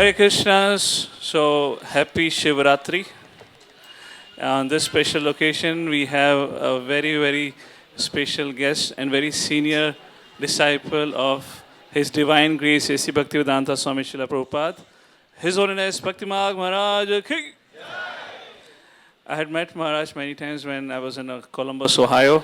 Hare Krishnas. So happy Shivratri. On this special occasion, we have a very, very special guest and very senior disciple of His Divine Grace, A.C. Bhaktivedanta Swami Srila Prabhupada. His Holiness Bhakti Marg Maharaj Ki. I had met Maharaj many times when I was in Columbus, Ohio,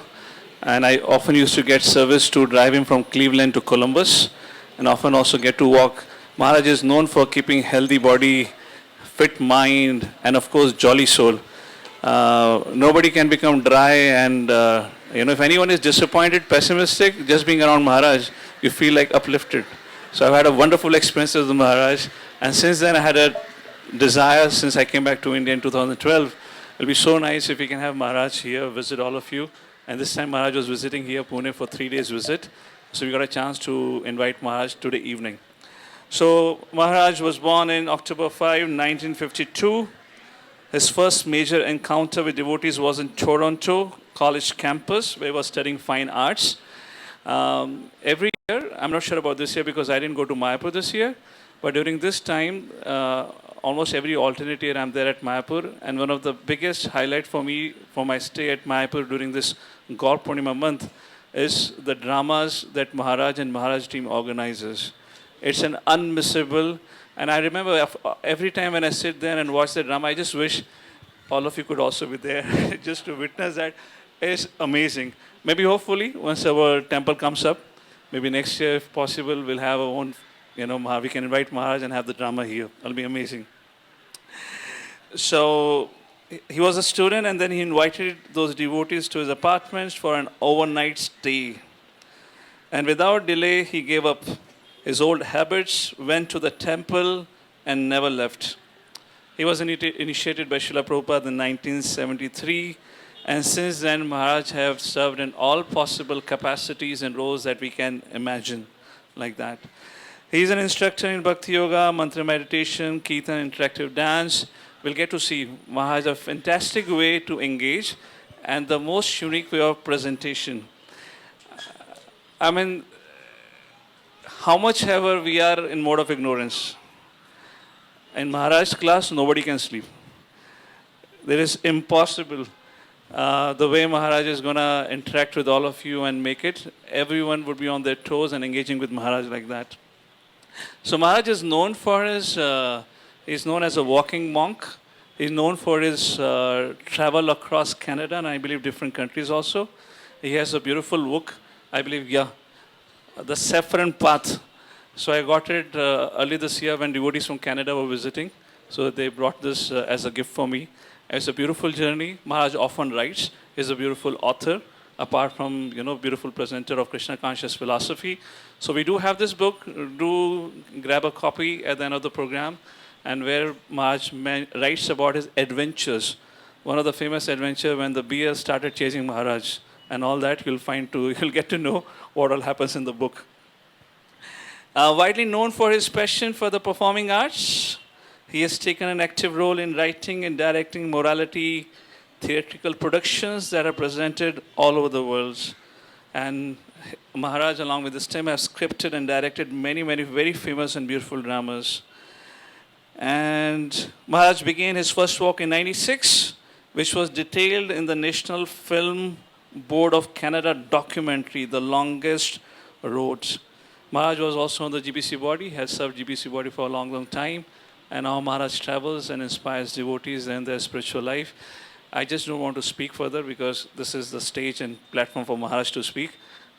and I often used to get service to drive him from Cleveland to Columbus, and often also get to walk. Maharaj is known for keeping healthy body, fit mind, and of course jolly soul. Nobody can become dry, and if anyone is disappointed, pessimistic, just being around Maharaj, you feel like uplifted. So I've had a wonderful experience with Maharaj, and since then I had a desire, since I came back to India in 2012, it'll be so nice if we can have Maharaj here, visit all of you. And this time Maharaj was visiting here, Pune, for 3 days visit. So we got a chance to invite Maharaj today evening. So Maharaj was born in October 5, 1952. His first major encounter with devotees was in Toronto College campus, where he was studying fine arts. Every year, I'm not sure about this year because I didn't go to Mayapur this year, but during this time, almost every alternate year I'm there at Mayapur, and one of the biggest highlight for me for my stay at Mayapur during this Gaur Purnima month is the dramas that Maharaj and Maharaj team organizes. It's an unmissable, and I remember every time when I sit there and watch the drama, I just wish all of you could also be there just to witness that. It's amazing. Maybe hopefully once our temple comes up, maybe next year if possible, we'll have our own, we can invite Maharaj and have the drama here. It'll be amazing. So he was a student, and then he invited those devotees to his apartments for an overnight stay. And without delay, he gave up his old habits, went to the temple, and never left. He was initiated by Srila Prabhupada in 1973, and since then Maharaj have served in all possible capacities and roles that we can imagine, like that. He is an instructor in Bhakti Yoga, Mantra Meditation, Kirtan, Interactive Dance. We'll get to see Maharaj a fantastic way to engage and the most unique way of presentation. How much ever we are in mode of ignorance. In Maharaj's class, nobody can sleep. There is impossible. The way Maharaj is going to interact with all of you and make it, everyone would be on their toes and engaging with Maharaj like that. So Maharaj is known for his, he's known as a walking monk. He's known for his travel across Canada and I believe different countries also. He has a beautiful book, I believe, The Saffron Path. So I got it early this year when devotees from Canada were visiting. So they brought this as a gift for me. It's a beautiful journey. Maharaj often writes. He's a beautiful author, apart from, beautiful presenter of Krishna conscious philosophy. So we do have this book. Do grab a copy at the end of the program. And where Maharaj writes about his adventures. One of the famous adventures when the bear started chasing Maharaj. And all that you'll get to know what all happens in the book. Widely known for his passion for the performing arts, he has taken an active role in writing and directing morality theatrical productions that are presented all over the world. And Maharaj, along with his team, have scripted and directed many, many very famous and beautiful dramas. And Maharaj began his first work in 1996, which was detailed in the National Film Board of Canada documentary, The Longest Road. Maharaj was also on the GBC body, has served GBC body for a long, long time. And now Maharaj travels and inspires devotees in their spiritual life. I just don't want to speak further because this is the stage and platform for Maharaj to speak.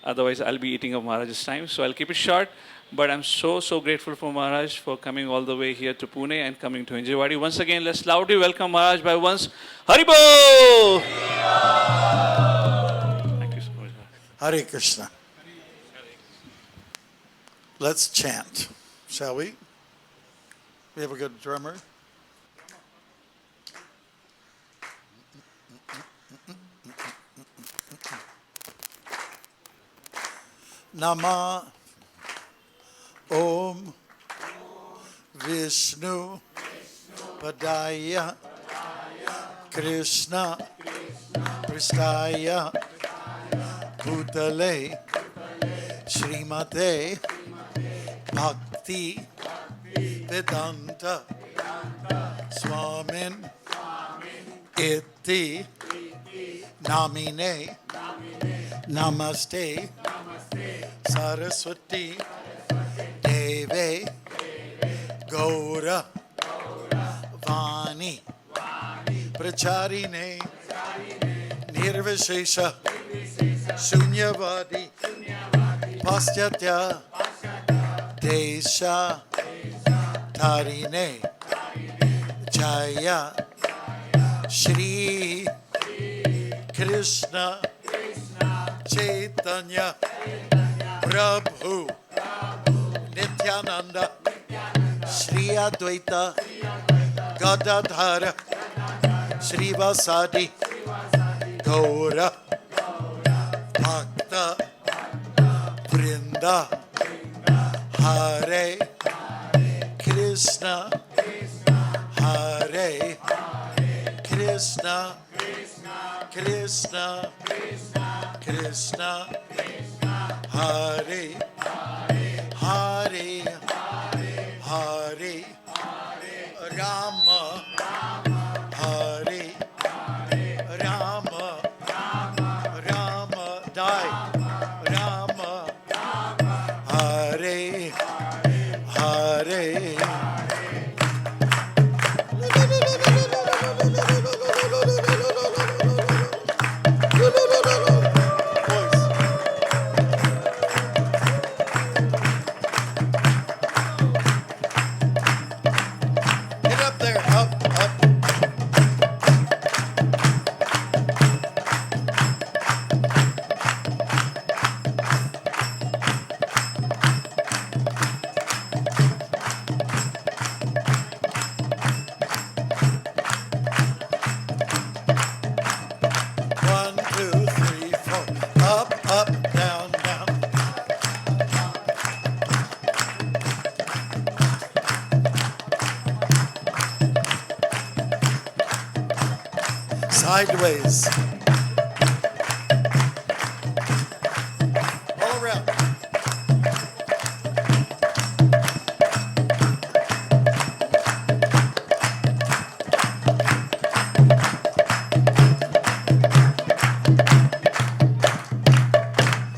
Otherwise, I'll be eating up Maharaj's time. So I'll keep it short. But I'm so, so grateful for Maharaj for coming all the way here to Pune and coming to Hinjewadi. Once again, let's loudly welcome Maharaj by once. Haribo! Thank you so much. Hare Krishna. Let's chant, shall we? We have a good drummer. Nama Om Vishnu Padaya Krishna Pristaya Bhutale Srimate Bhakti Vedanta Swamin Iti Namine Namaste Saraswati Deve Gaura Vani Pracharine Nirvishesha Shunyavadi Paschatya Desha Tarine Jaya Shri Krishna Chaitanya Prabhu Nityananda Shri Advaita Gadadhara Shri Vasadi Gaura Bhakta Vrinda Hare Krishna Hare Krishna Krishna Krishna Hare Hare Hare Rama Hare Rama Rama Dai Rama Hare Hare Get up there, up, up. One, two, three, four. Up, up, down, down. Sideways. All around.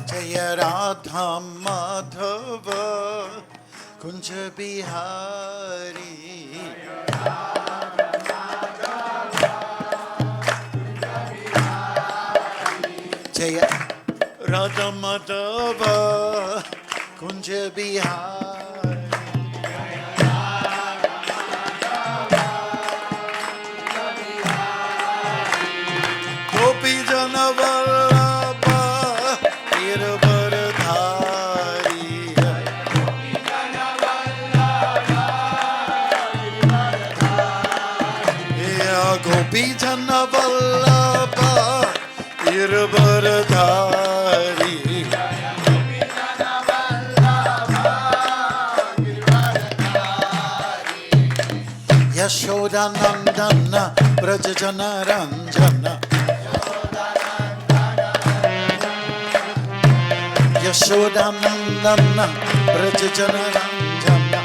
Jaya Radha Madhava Kunja Bihari Jaya Radha Madhava Kunja Bihari Gopi Jana Vallabha Giravardhari Yeah, Gopi Jana Vallabha Giravardhari Yashoda Nandana Brajajana Ranjana Yashoda Nandana Brajajana Ranjana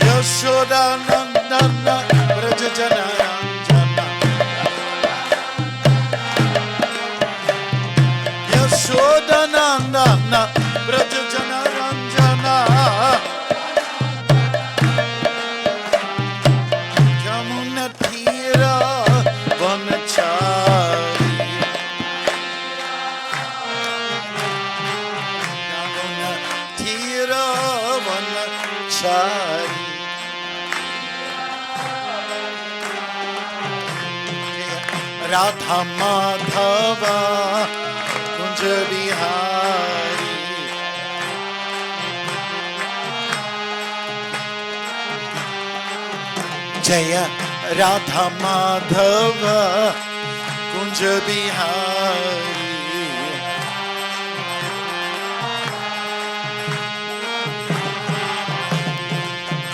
Yashoda Nandana Brajajana Ranjana Yashoda Nandana Brajajana Ranjana Yamuna Tira Vanachari Yamuna Tira Vanachari Radha Madhava Kunja Bihari Jaya Radha Madhava Kunja Bihari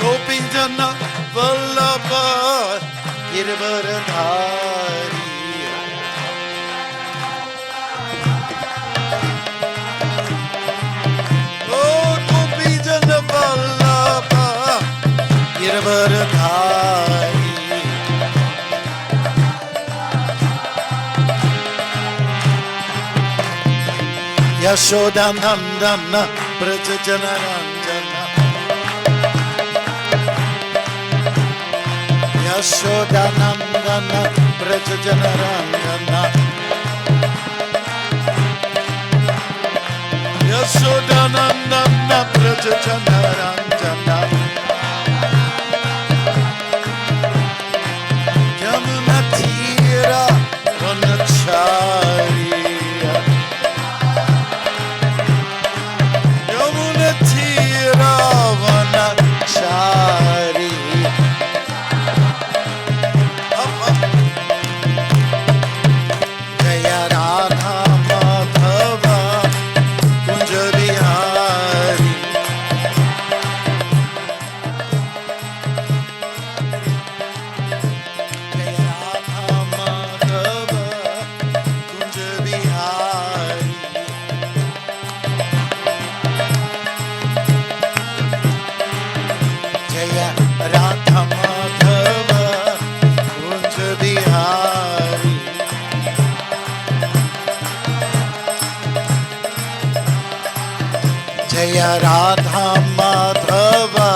Gopi Jana Vallabha Giravardhari Oh Varvardhari Yashodanandana Brajajanaranjana Yashodanandana Brajajanaranjana Yashodanandana Brajajanaranjana Yamuna Tira Vanachari Yamuna Tira Vanachari Jaya Radha Madhava Kunja Bihari Jaya Radha Madhava Kunja Bihari Jaya Radha Madhava Kunja Bihari Jaya Radha Madhava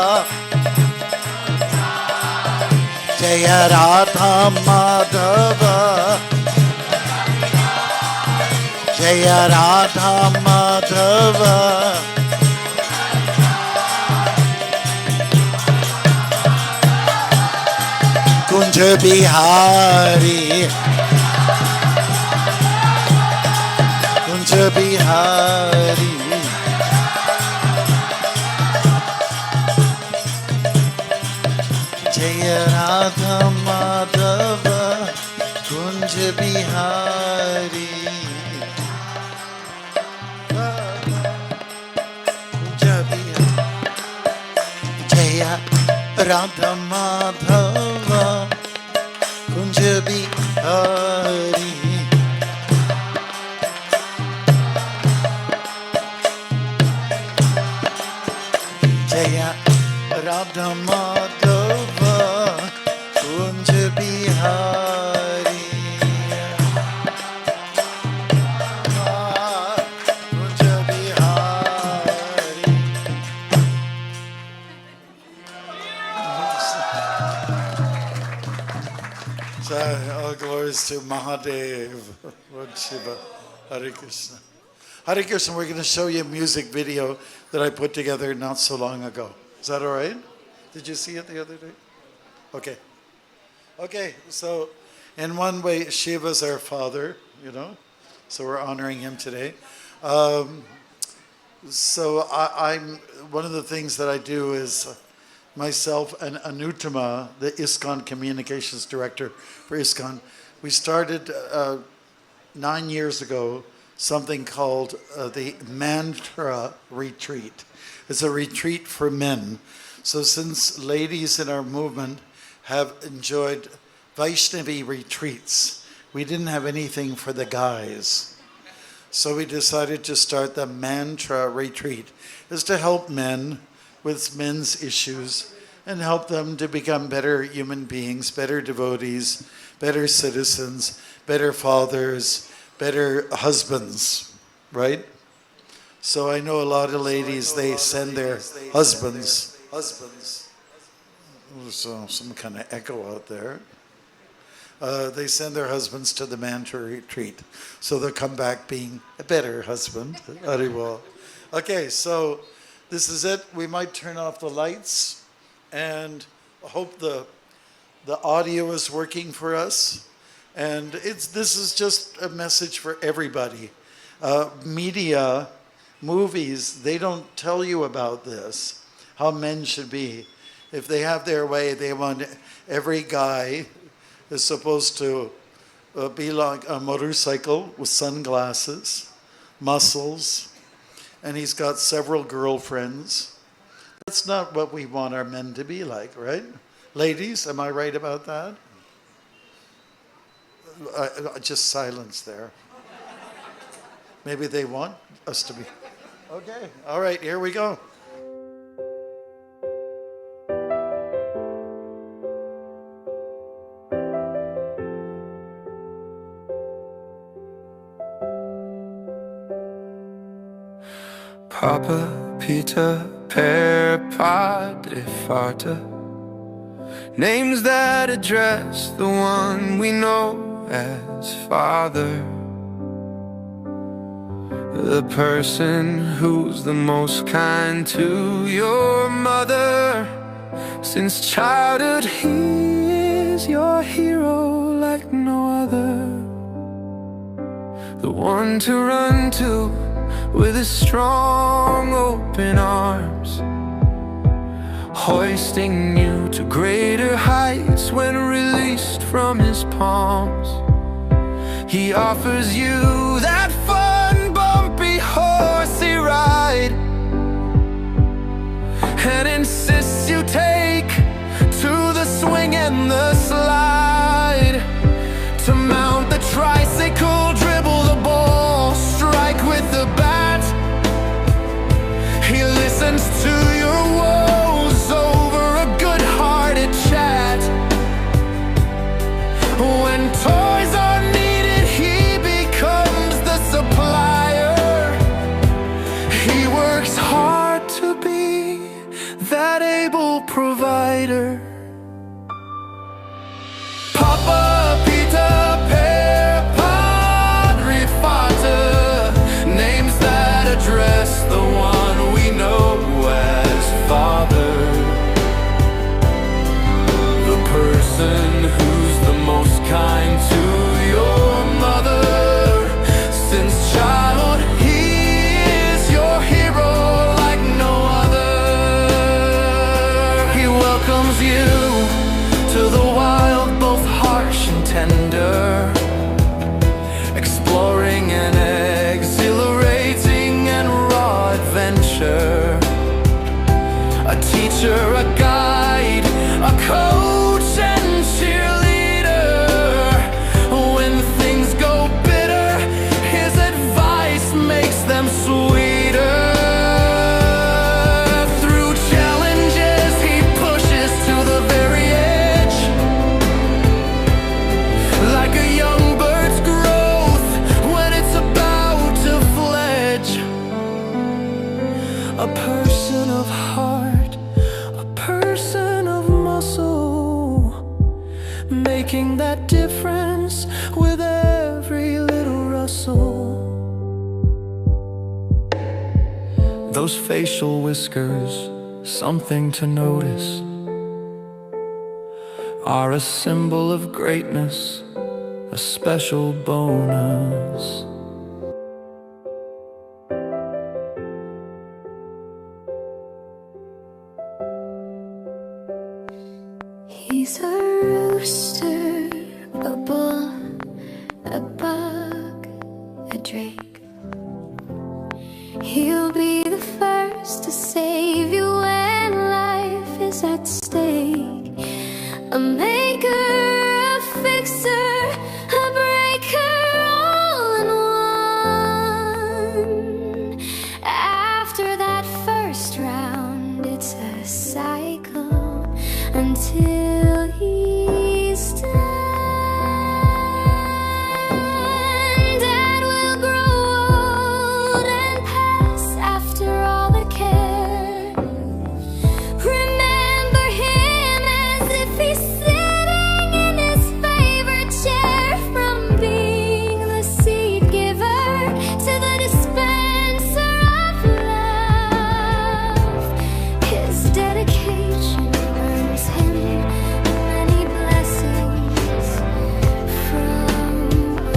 Jaya Radha Madhava Jaya Radha Madhava Kunja Bihari Kunja Bihari Jaya Radha Madhava Kunja Bihari Kunja Bihari Jaya Radha Madhava Kunja Bihari Jaya Radha Madhava Kunja Bihari Kunja Bihari So, all glories to Mahadev, Lord Shiva, Hare Krishna. Hare Krishna, we're going to show you a music video that I put together not so long ago. Is that all right? Did you see it the other day? Okay. Okay, so in one way, Shiva's our father, so we're honoring him today. So I'm one of the things that I do is myself and Anuttama, the ISKCON communications director for ISKCON, we started 9 years ago something called the Mantra Retreat. It's a retreat for men. So since ladies in our movement have enjoyed Vaishnavi retreats, we didn't have anything for the guys. So we decided to start the Mantra Retreat. It's to help men with men's issues and help them to become better human beings, better devotees, better citizens, better fathers, better husbands, right? So I know a lot of ladies, they send their husbands. So some kind of echo out there. They send their husbands to the Mantra Retreat. So they'll come back being a better husband. Haribol. Okay, so this is it. We might turn off the lights and hope the audio is working for us. And this is just a message for everybody. Media, movies, they don't tell you about this, how men should be. If they have their way, they want every guy is supposed to be like a motorcycle with sunglasses, muscles, and he's got several girlfriends. That's not what we want our men to be like, right? Ladies, am I right about that? Just silence there. Maybe they want us to be. Okay, all right, here we go. Papa, Peter, Per, Padre, Vater. Names that address the one we know as Father. The person who's the most kind to your mother. Since childhood he is your hero like no other. The one to run to with his strong open arms, hoisting you to greater heights when released from his palms. He offers you that fun, bumpy, horsey ride and insists you take to the swing and the slide. To mount the tricycle, dribble the ball, strike with the bat. He listens to your woes over a good-hearted chat. When toys are needed, he becomes the supplier. He works hard to be that able provider. Papa, Peter, Per, Padre, Vater. Names that address the one we know as Father. The person who's the most kind to your mother. Since childhood he is your hero like no other. He welcomes you to the wild, both harsh and tender, exploring and exhilarating and raw adventure. A teacher, a guide, a coach and cheerleader. When things go bitter, his advice makes them sweeter. Through challenges he pushes to the very edge, like a young bird's growth when it's about to fledge. A person of heart, a person of muscle, making that difference with every little rustle. Those facial whiskers, something to notice, are a symbol of greatness, a special bonus. He's a rooster, a bull, a bug, a drake. He'll be the first to save you when life is at stake. A maker, a fixer, a breaker, all in one. After that first round, it's a cycle until he's done. Dad will grow old and pass after all the care. Remember him as if he's sitting in his favorite chair. From being the seed giver to the dispenser of love, his dedication earns him many blessings from above.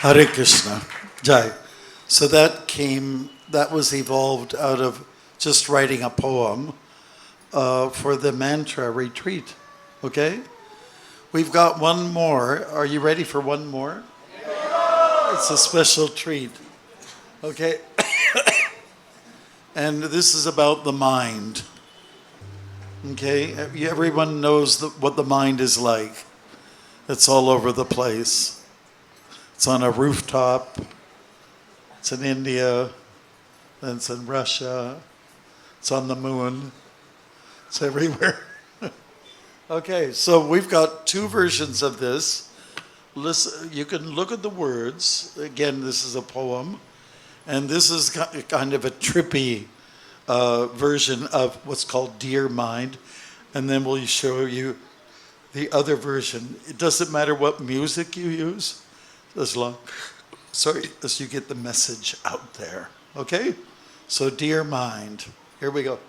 Hare Krishna. Jai. So that was evolved out of just writing a poem for the mantra retreat. Okay? We've got one more. Are you ready for one more? It's a special treat. Okay? And this is about the mind. Okay, everyone knows what the mind is like. It's all over the place. It's on a rooftop. It's in India. Then it's in Russia. It's on the moon. It's everywhere. Okay, so we've got two versions of this. Listen, you can look at the words. Again, this is a poem. And this is kind of a trippy version of what's called Dear Mind. And then we'll show you the other version. It doesn't matter what music you use, as long as you get the message out there. Okay? So Dear Mind. Here we go.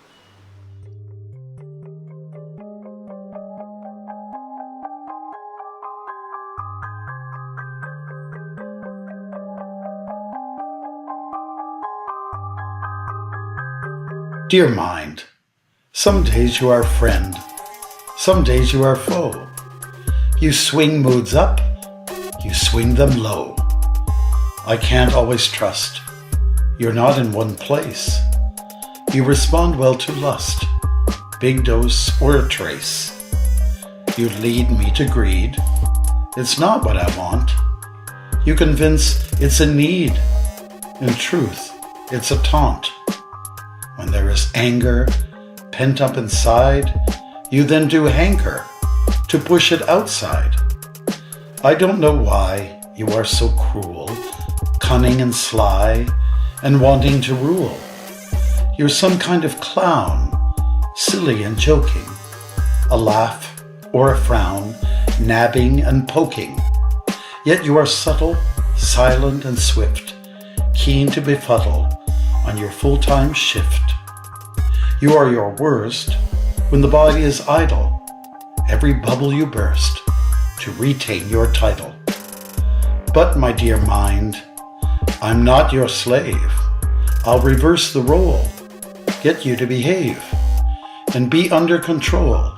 Dear mind, some days you are friend, some days you are foe. You swing moods up, you swing them low. I can't always trust, you're not in one place. You respond well to lust, big dose or a trace. You lead me to greed, it's not what I want. You convince it's a need, in truth, it's a taunt. When there is anger pent up inside, you then do hanker to push it outside. I don't know why you are so cruel, cunning and sly, and wanting to rule. You're some kind of clown, silly and joking, a laugh or a frown, nabbing and poking. Yet you are subtle, silent and swift, keen to befuddle on your full-time shift. You are your worst when the body is idle, every bubble you burst to retain your title. But my dear mind, I'm not your slave. I'll reverse the role, get you to behave, and be under control.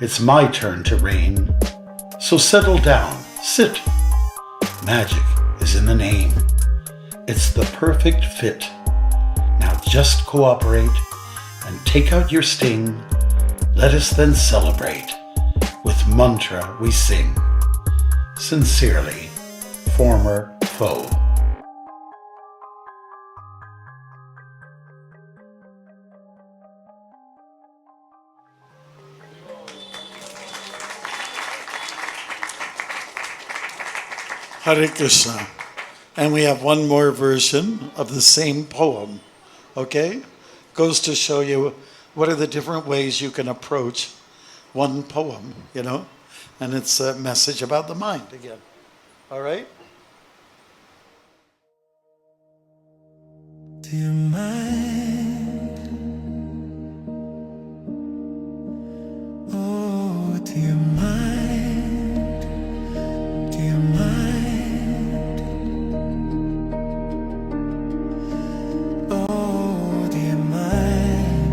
It's my turn to reign, so settle down, sit. Magic is in the name. It's the perfect fit. Now just cooperate and take out your sting. Let us then celebrate. With mantra we sing. Sincerely, former foe. Hare Krishna. And we have one more version of the same poem. Okay? Goes to show you what are the different ways you can approach one poem, you know? And it's a message about the mind again. All right? Dear mind, oh dear mind, dear mind, oh dear mind,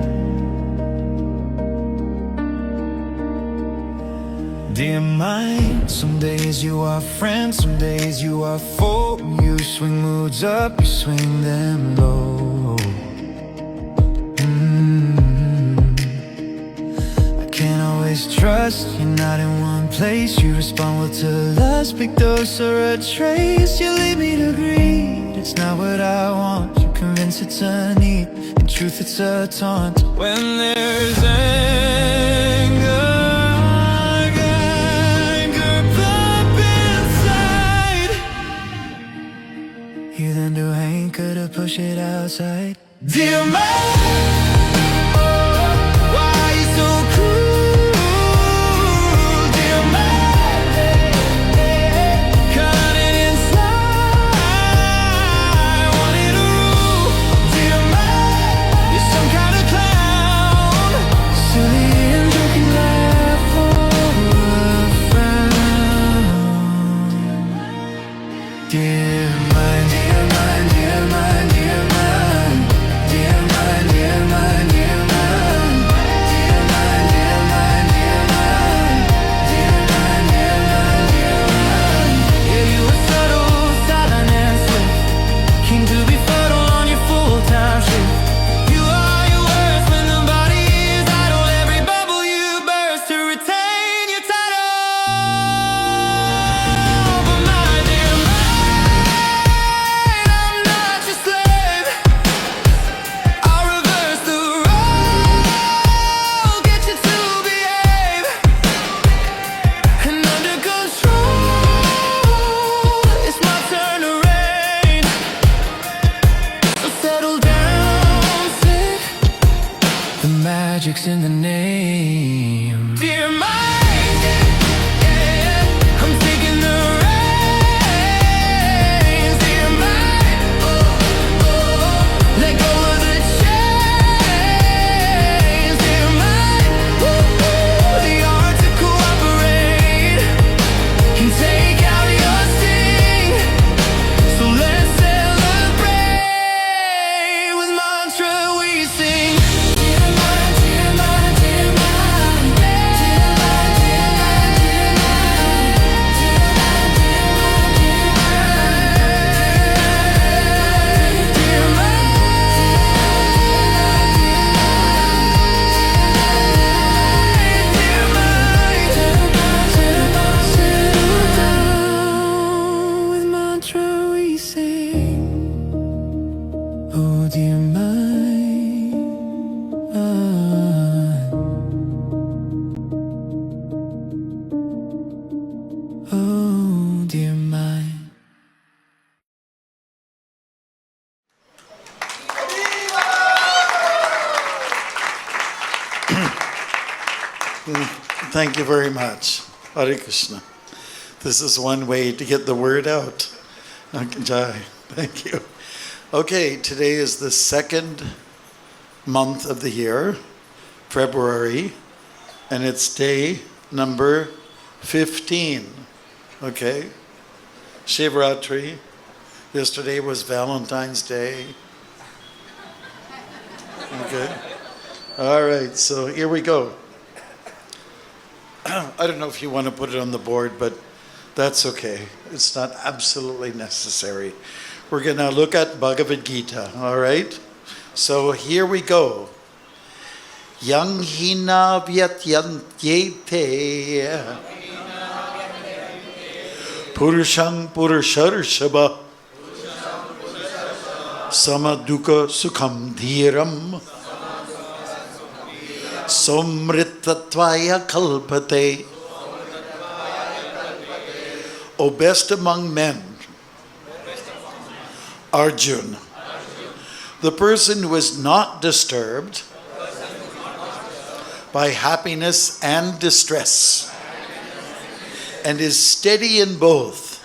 dear mind. Some days you are friend, some days you are foe. You swing moods up, you swing them low. I can't always trust, you're not in one place. You respond well to lust, big dose or a trace. You lead me to greed, it's not what I want. You convince it's a need, in truth it's a taunt. When there's anger you then do hanker to push it outside. Dear man, why are you so cruel? Dear man, cutting inside, wanting to rule. Dear man, you're some kind of clown, silly and joking laugh or a frown. Dear mind, dear mind, dear mind, dear mind, dear mind, dear mind. magic's in the name. Dear mind, yeah, I'm taking the reins. Dear mind, let go of the chains. Dear mind, the art to cooperate can take out your sting. So let's celebrate with mantra we sing. Dear mind, dear mind, dear mind, dear mind, dear with mantra we sing. Oh, dear mind, oh, dear mind. Thank you very much. Hare Krishna. This is one way to get the word out. Jai. Thank you. Okay, today is the second month of the year, February, and it's day number 15. Okay? Shivratri. Yesterday was Valentine's Day. Okay? All right, so here we go. I don't know if you want to put it on the board, but that's okay. It's not absolutely necessary. We're going to look at Bhagavad Gita, all right? So here we go. Yang hina vyatyante purushang purusharshaba samaduka sukham dhiram somrittatvaya kalpate. O best among men, Arjun, the person who is not disturbed by happiness and distress and is steady in both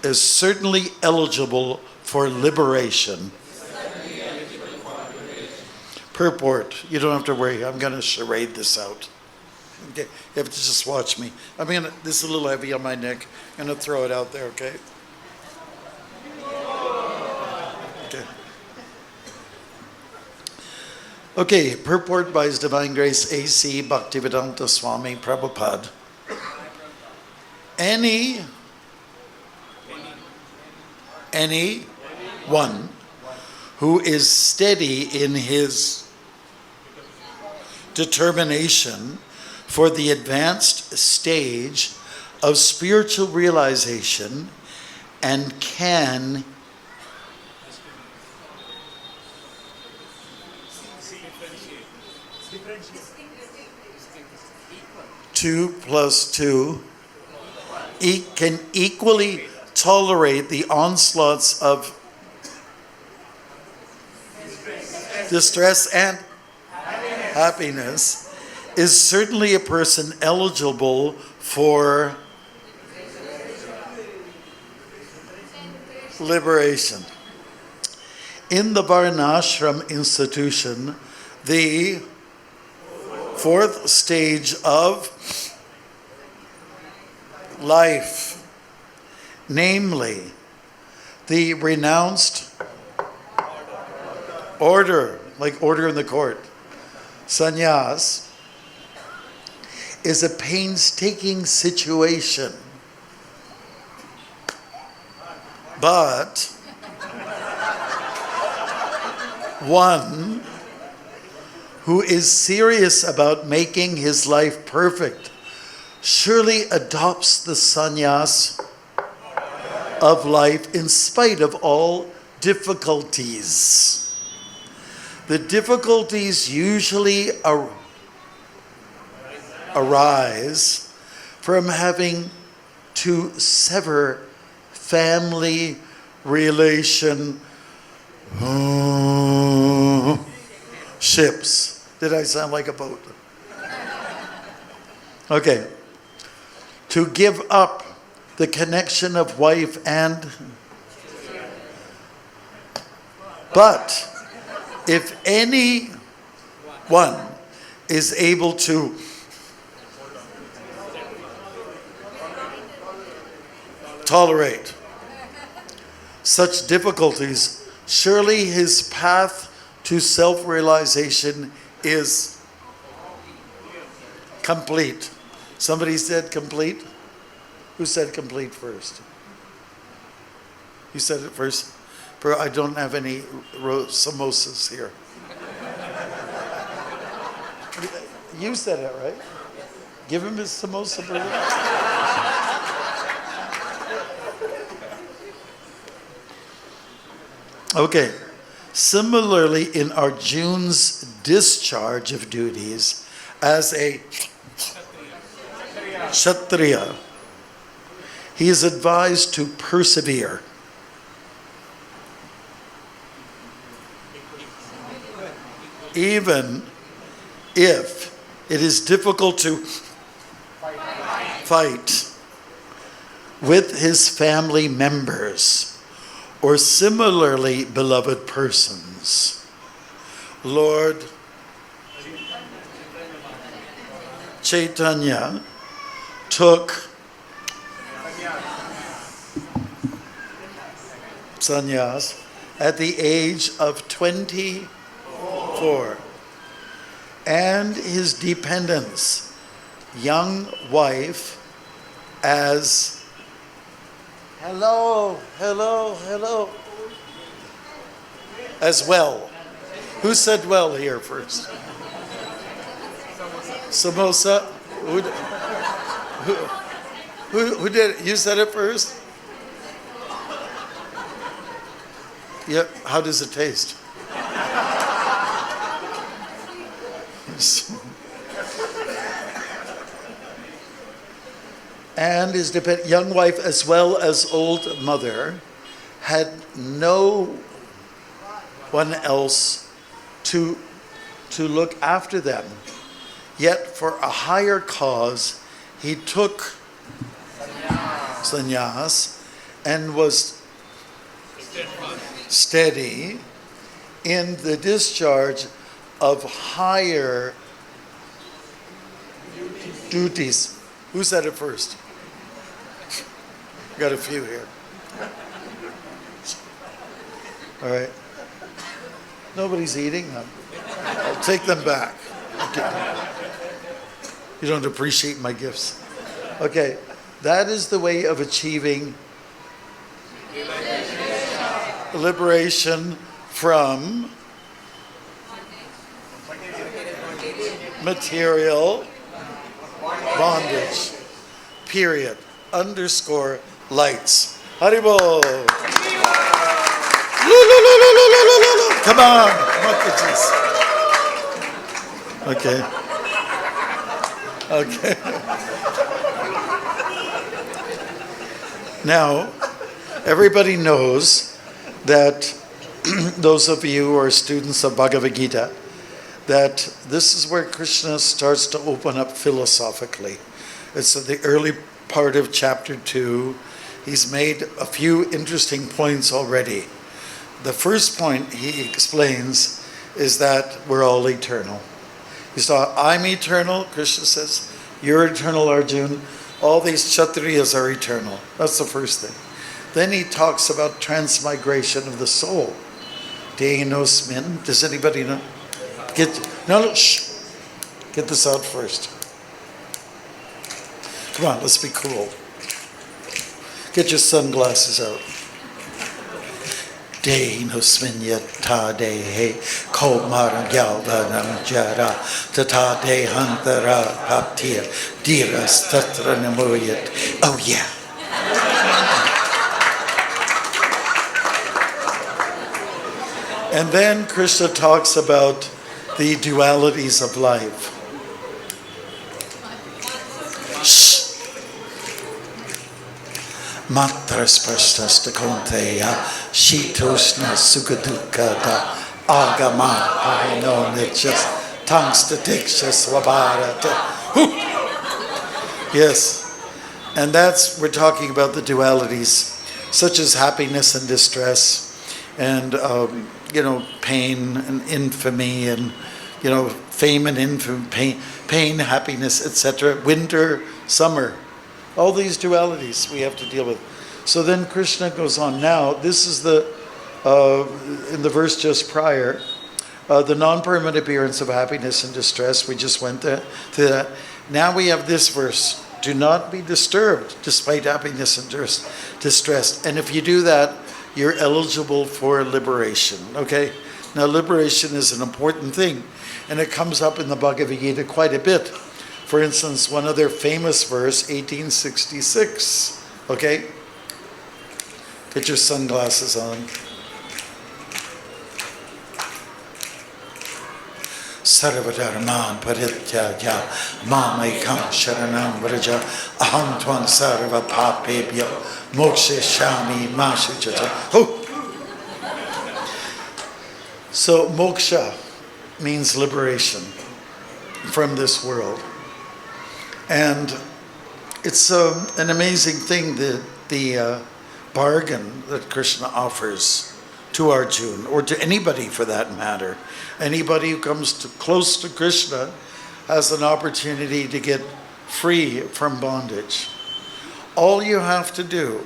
is certainly eligible for liberation. Purport. You don't have to worry. I'm going to charade this out. Okay. You have to just watch me. This is a little heavy on my neck. I'm going to throw it out there, okay? Okay. Okay. Purport by His Divine Grace A.C. Bhaktivedanta Swami Prabhupada. Anyone who is steady in his determination for the advanced stage of spiritual realization and can 2 plus 2 can equally tolerate the onslaughts of distress and happiness is certainly a person eligible for liberation. In the Varnashram institution, the fourth stage of life, namely the renounced order, like order in the court, sannyas, is a painstaking situation. But one who is serious about making his life perfect surely adopts the sannyas of life in spite of all difficulties. The difficulties usually arise from having to sever family relationships. Did I sound like a boat? Okay. To give up the connection of wife and... But if any one is able to tolerate such difficulties, surely his path to self-realization is complete. Somebody said complete? Who said complete first? You said it first? I don't have any samosas here. You said it, right? Give him his samosa burger. Okay. Similarly, in Arjuna's discharge of duties as a Kshatriya, he is advised to persevere. Even if it is difficult to fight with his family members or similarly beloved persons. Lord Chaitanya took sannyas at the age of 24, and his dependents, young wife, as hello, as well. Who said well here first? Samosa? Who did it? You said it first? Yeah, how does it taste? And his young wife, as well as old mother, had no one else to look after them. Yet for a higher cause, he took sannyas and was steady in the discharge of higher duties. Who said it first? Got a few here. All right. Nobody's eating them. I'll take them back. Okay. You don't appreciate my gifts. Okay. That is the way of achieving liberation from material bondage. Period. Underscore lights. Haribol. Come on. Okay. Okay. Now, everybody knows that those of you who are students of Bhagavad Gita, that this is where Krishna starts to open up philosophically. It's at the early part of chapter 2. He's made a few interesting points already. The first point he explains is that we're all eternal. You saw, I'm eternal, Krishna says. You're eternal, Arjuna. All these Kshatriyas are eternal. That's the first thing. Then he talks about transmigration of the soul. Dehinosmin. Does anybody know? Shh. Get this out first. Come on, let's be cool. Get your sunglasses out. Dehinosmin yata dehe komar gyalvanam jara tata dehantara bhaktir diras tatra namoyat. Oh yeah. And then Krishna talks about the dualities of life. Shh. Matrasprasthasta konteya shitosna sukadukata agama haino nitjas Tangsta Diksha Swabharata. Yes. And we're talking about the dualities, such as happiness and distress, and, pain and infamy, and, fame and infamy, pain, happiness, etc. Winter, summer. All these dualities we have to deal with. So then Krishna goes on. Now, this is in the verse just prior, the non-permanent appearance of happiness and distress. We just went through that. Now we have this verse. Do not be disturbed despite happiness and distress. And if you do that, you're eligible for liberation. Okay? Now, liberation is an important thing. And it comes up in the Bhagavad Gita quite a bit. For instance, one other famous verse, 1866. Okay? Get your sunglasses on. Sarvadharman parityaja mamekam sharanam vraja aham tvam sarva papebhyo mokshishami mashuchata. So moksha means liberation from this world. And it's an amazing thing, the bargain that Krishna offers to Arjuna, or to anybody for that matter. Anybody who comes close to Krishna has an opportunity to get free from bondage. All you have to do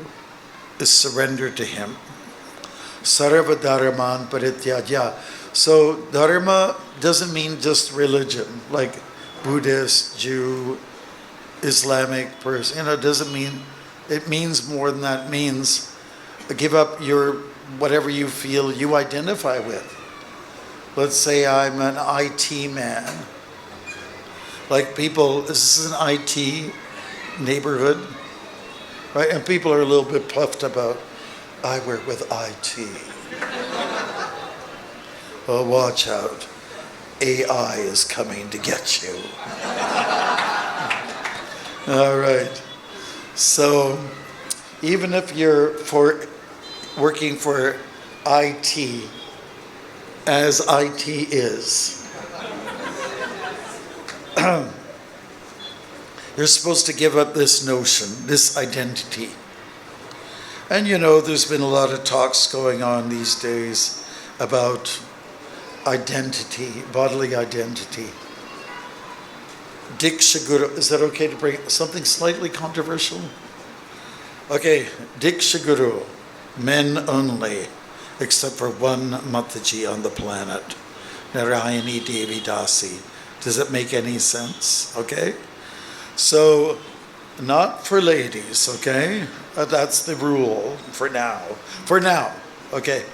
is surrender to him. Sarva dharman parityaja. So dharma doesn't mean just religion, like Buddhist, Jew, Islamic person. It doesn't mean, it means more than that. It means give up your whatever you feel you identify with. Let's say I'm an IT man. Like people, this is an IT neighborhood, right? And people are a little bit puffed about, I work with IT. Well, watch out. AI is coming to get you. All right. So even if you're working for IT, as IT is, you're supposed to give up this notion, this identity. And there's been a lot of talks going on these days about identity, bodily identity. Diksha Guru, is that okay to bring something slightly controversial? Okay, Diksha Guru, men only, except for one Mataji on the planet, Narayani Devi Dasi. Does it make any sense? Okay? So, not for ladies, okay? That's the rule for now. For now, okay?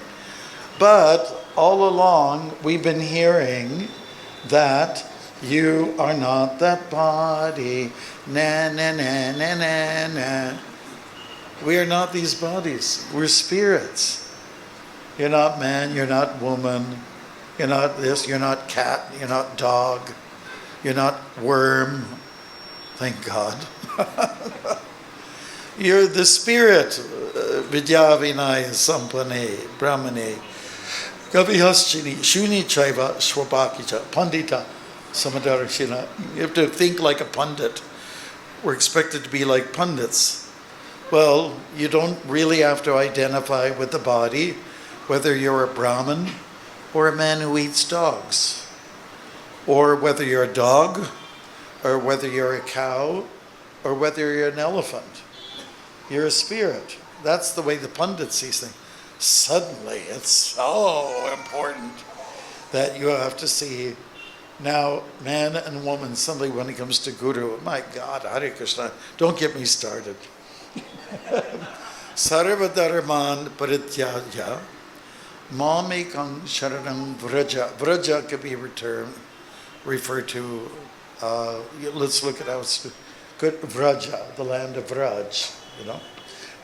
But all along, we've been hearing that you are not that body, na na na na na na. We are not these bodies. We're spirits. You're not man, you're not woman, you're not this, you're not cat, you're not dog, you're not worm. Thank God. You're the spirit. Vidya Vinaya Sampane Brahmane Gavihashini Shuni Chaiva Shwabakicha Pandita Samadarashina. You have to think like a pundit. We're expected to be like pundits. Well, you don't really have to identify with the body, whether you're a Brahmin or a man who eats dogs, or whether you're a dog, or whether you're a cow, or whether you're an elephant. You're a spirit. That's the way the pundit sees things. Suddenly, it's so important that you have to see now man and woman. Suddenly, when it comes to Guru, my God, Hare Krishna, don't get me started. Sarva dharman parityaja mamekam sharanam vraja. Vraja could be referred to. Let's look at how it's good. Vraja, the land of Vraj,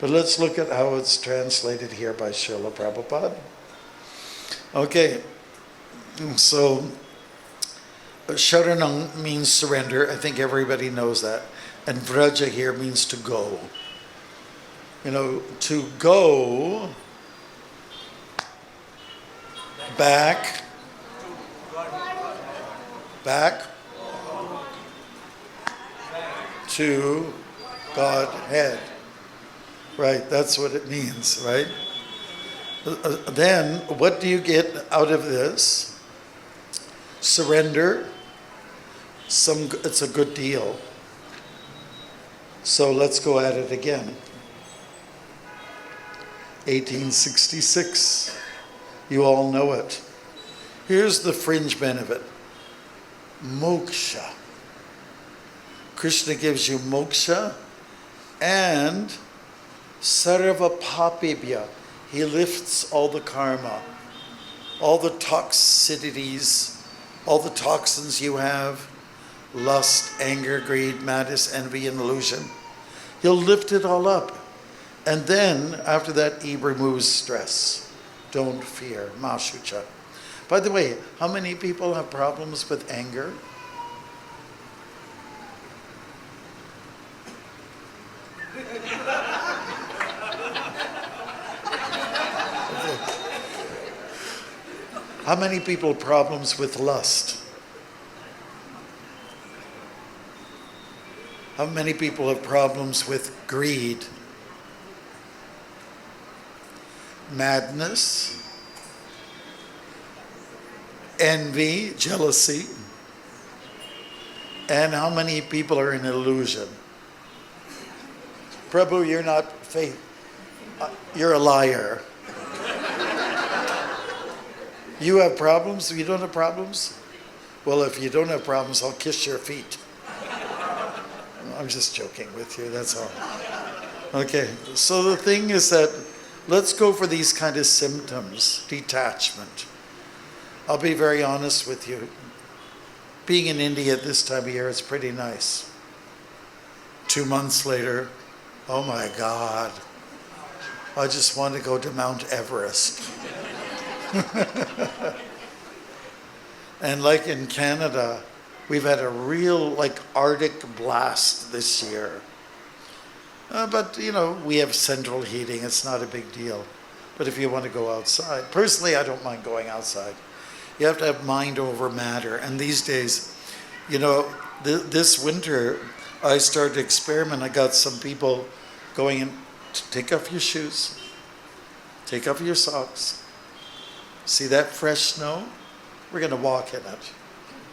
But let's look at how it's translated here by Srila Prabhupada. Okay, so Sharanam means surrender. I think everybody knows that. And Vraja here means to go. To go back to Godhead. Right, that's what it means, right? Then, what do you get out of this? Surrender. It's a good deal. So let's go at it again. 1866. You all know it. Here's the fringe benefit. Moksha. Krishna gives you moksha and sarva papibhya. He lifts all the karma, all the toxicities, all the toxins you have, lust, anger, greed, madness, envy, and illusion. He'll lift it all up. And then, after that, he removes stress. Don't fear. Mashucha. By the way, how many people have problems with anger? How many people have problems with lust? How many people have problems with greed? Madness? Envy, jealousy? And how many people are in illusion? Prabhu, you're not faith. You're a liar. You have problems? You don't have problems? Well, if you don't have problems, I'll kiss your feet. I'm just joking with you, that's all. Okay, so the thing is that let's go for these kind of symptoms. Detachment. I'll be very honest with you. Being in India at this time of year, it's pretty nice. 2 months later, oh my God, I just want to go to Mount Everest. And like in Canada, we've had a real Arctic blast this year. But you know, we have central heating, it's not a big deal. But if you want to go outside, personally I don't mind going outside. You have to have mind over matter. And these days, you know, this winter I started to experiment. I got some people going in, take off your shoes, take off your socks. See that fresh snow? We're going to walk in it,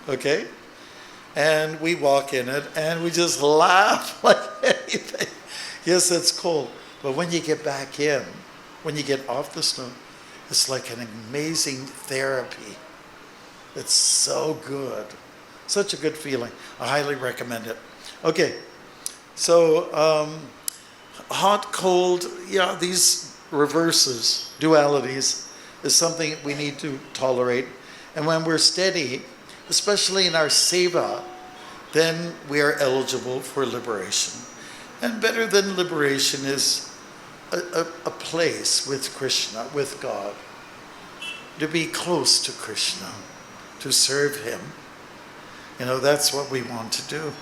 okay? And we walk in it and we just laugh like anything. Yes, it's cold, but when you get back in, when you get off the snow, it's like an amazing therapy. It's so good. Such a good feeling. I highly recommend it. Okay, so hot, cold, yeah, these reverses, dualities, is something we need to tolerate. And when we're steady, especially in our seva, then we are eligible for liberation. And better than liberation is a place with Krishna, with God. To be close to Krishna, to serve Him. You know, that's what we want to do.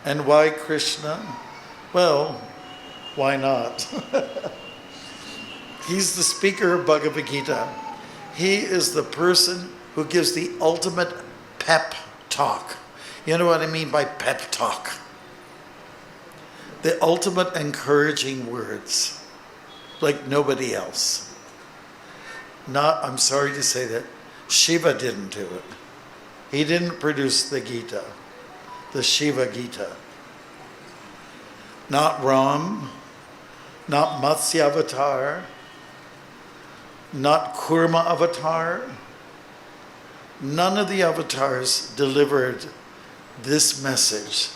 And why Krishna? Well, why not? He's the speaker of Bhagavad Gita. He is the person who gives the ultimate pep talk. You know what I mean by pep talk? The ultimate encouraging words, like nobody else. I'm sorry to say that, Shiva didn't do it. He didn't produce the Gita, the Shiva Gita. Not Ram, not Matsya Avatar, not Kurma Avatar. None of the avatars delivered this message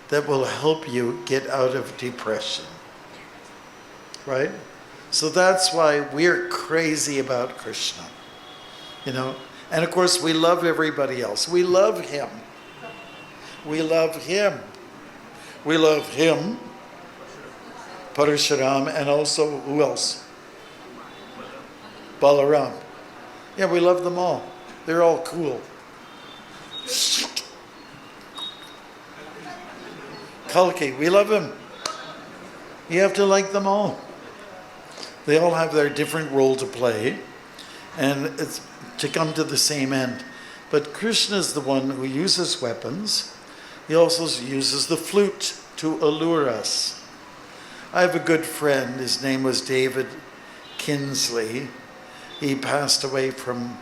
that will help you get out of depression. Right? So that's why we're crazy about Krishna. You know? And of course we love everybody else. We love Him. We love Him. We love Him, Parashuram, and also who else? Balaram. Yeah, we love them all. They're all cool. Kalki, we love him. You have to like them all. They all have their different role to play, and it's to come to the same end. But Krishna is the one who uses weapons. He also uses the flute to allure us. I have a good friend. His name was David Kinsley. He passed away from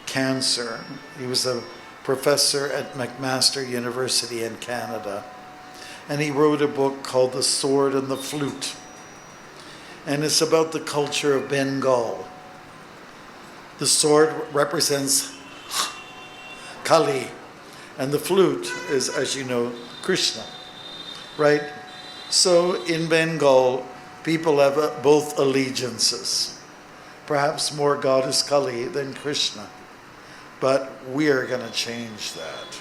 cancer. He was a professor at McMaster University in Canada. And he wrote a book called The Sword and the Flute. And it's about the culture of Bengal. The sword represents Kali, and the flute is, as you know, Krishna, right? So in Bengal, people have both allegiances. Perhaps more goddess Kali than Krishna. But we are going to change that.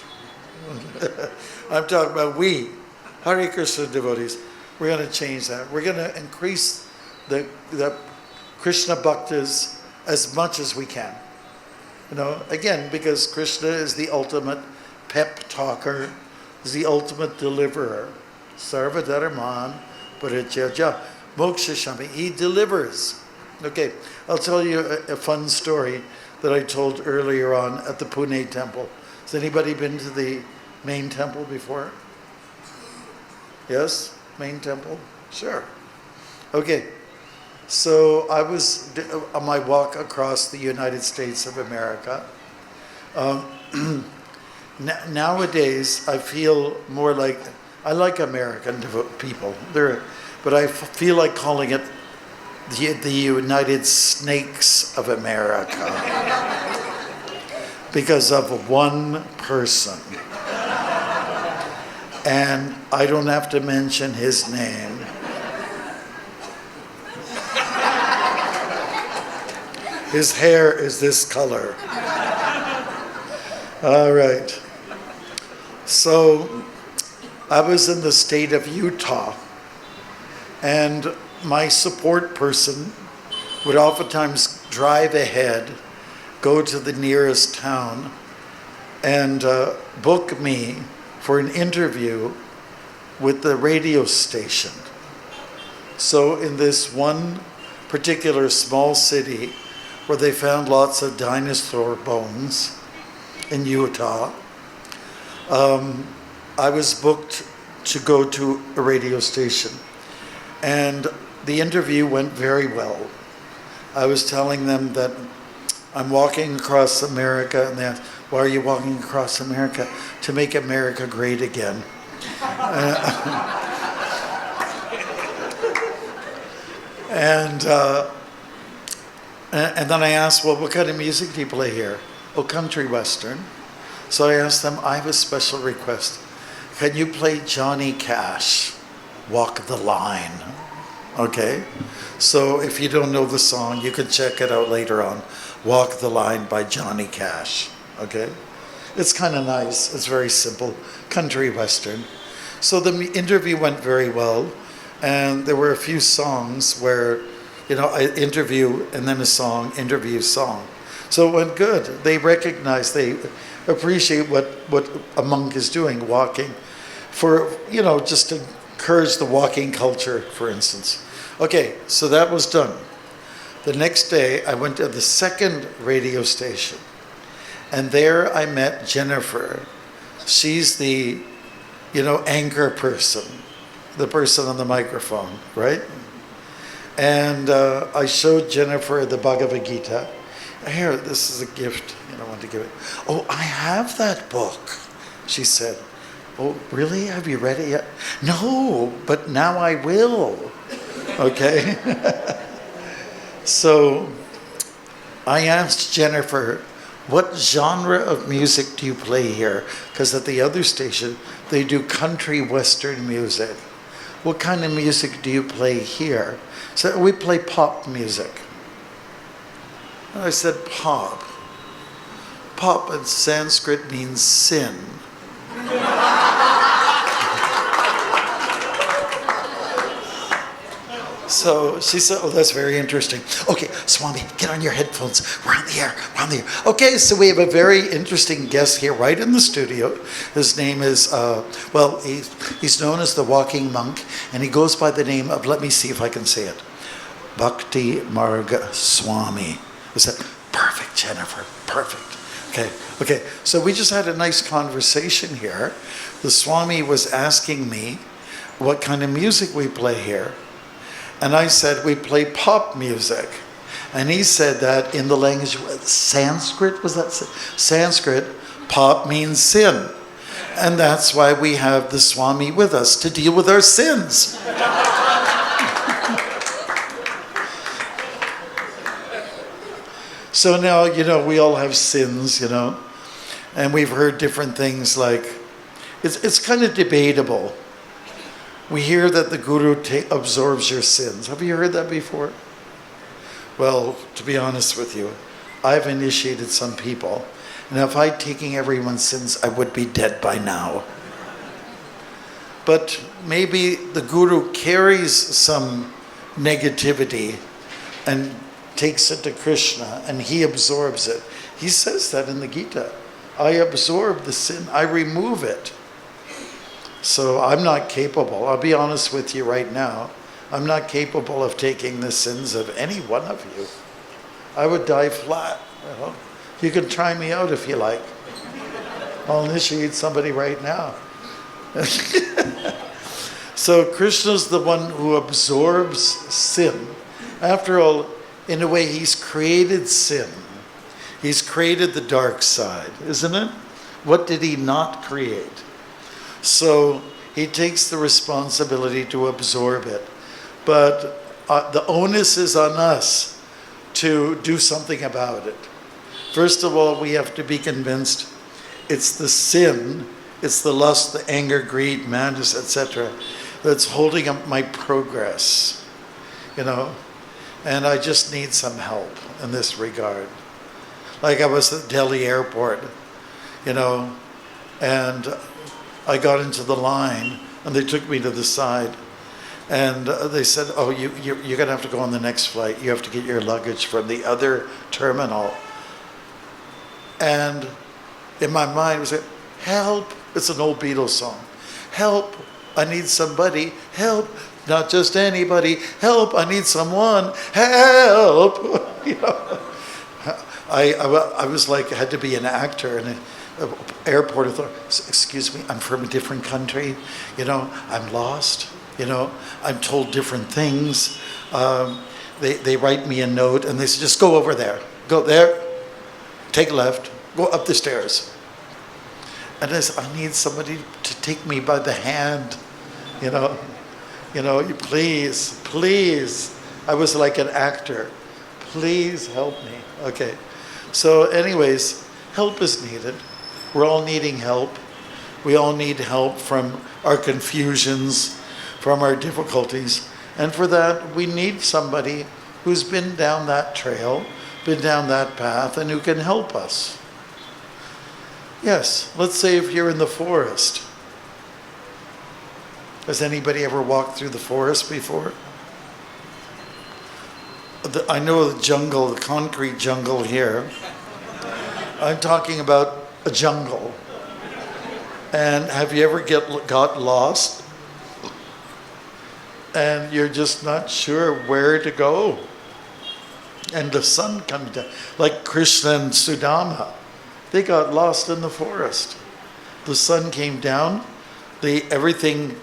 I'm talking about we, Hare Krishna devotees. We're going to change that. We're going to increase the Krishna bhaktas as much as we can. You know, again, because Krishna is the ultimate pep talker, is the ultimate deliverer. Sarva dharman parityaja moksha shami. He delivers. Okay, I'll tell you a fun story that I told earlier on at the Pune temple. Has anybody been to the main temple before? Yes? Main temple? Sure. Okay. So I was on my walk across the United States of America. Nowadays, I feel more like, I like American people, but I feel like calling it the United Snakes of America because of one person. And I don't have to mention his name. His hair is this color. All right. So I was in the state of Utah, and my support person would oftentimes drive ahead, go to the nearest town, and book me for an interview with the radio station. So in this one particular small city, where they found lots of dinosaur bones in Utah, I was booked to go to a radio station. And the interview went very well. I was telling them that I'm walking across America, and they asked, why are you walking across America? To make America great again. And then I asked, well, what kind of music do you play here? Oh, country western. So I asked them, I have a special request. Can you play Johnny Cash, Walk the Line? Okay? So if you don't know the song, you can check it out later on. Walk the Line by Johnny Cash. Okay? It's kind of nice. It's very simple. Country western. So the interview went very well. And there were a few songs where, you know, I interview and then a song, interview, song. So it went good. They recognize, they appreciate what a monk is doing, walking, for, you know, just to encourage the walking culture, for instance. Okay, so that was done. The next day, I went to the second radio station, and there I met Jennifer. She's the, you know, anchor person, the person on the microphone, right? And I showed Jennifer the Bhagavad Gita. Here, this is a gift, you know, I want to give it. Oh, I have that book, she said. Oh, really? Have you read it yet? No, but now I will. Okay? So I asked Jennifer, what genre of music do you play here? Because at the other station, they do country western music. What kind of music do you play here? So we play pop music. And I said, pop. Pop in Sanskrit means sin. So she said, oh, that's very interesting. Okay, Swami, get on your headphones. We're on the air. We're on the air. Okay, so we have a very interesting guest here right in the studio. His name is, well, he's known as the Walking Monk, and he goes by the name of, let me see if I can say it, Bhakti Marg Swami. Is that perfect, Jennifer? Perfect. Okay. So we just had a nice conversation here. The Swami was asking me what kind of music we play here. And I said, we play pop music. And he said that in the language, Sanskrit, was that? Sanskrit, pop means sin. And that's why we have the Swami with us, to deal with our sins. So now, we all have sins, and we've heard different things like, it's kind of debatable. We hear that the Guru absorbs your sins. Have you heard that before? Well, to be honest with you, I've initiated some people, and if I'd taken everyone's sins, I would be dead by now. But maybe the Guru carries some negativity and takes it to Krishna, and he absorbs it. He says that in the Gita. I absorb the sin, I remove it. So I'm not capable, I'll be honest with you right now, I'm not capable of taking the sins of any one of you. I would die flat. You can try me out if you like. I'll initiate somebody right now. So Krishna's the one who absorbs sin. After all, in a way, he's created sin. He's created the dark side, isn't it? What did he not create? So he takes the responsibility to absorb it. But the onus is on us to do something about it. First of all, we have to be convinced it's the sin, it's the lust, the anger, greed, madness, etc., that's holding up my progress, And I just need some help in this regard. Like I was at Delhi airport, and I got into the line, and they took me to the side, and they said, "Oh, you're gonna have to go on the next flight. You have to get your luggage from the other terminal." And in my mind, it was like, "Help!" It's an old Beatles song. "Help! I need somebody. Help! Not just anybody. Help! I need someone. Help!" I was like, I had to be an actor in an airport authority. "Excuse me, I'm from a different country. I'm lost. I'm told different things. They write me a note and they say, just go over there. Go there, take a left, go up the stairs." And I said, I need somebody to take me by the hand, please. I was like an actor. Please help me. Okay. So anyways, help is needed. We're all needing help. We all need help from our confusions, from our difficulties. And for that, we need somebody who's been down that trail, been down that path, and who can help us. Yes, let's say if you're in the forest. Has anybody ever walked through the forest before? I know the jungle, the concrete jungle here. I'm talking about a jungle. And have you ever got lost? And you're just not sure where to go. And the sun comes down. Like Krishna and Sudama, they got lost in the forest. The sun came down, everything,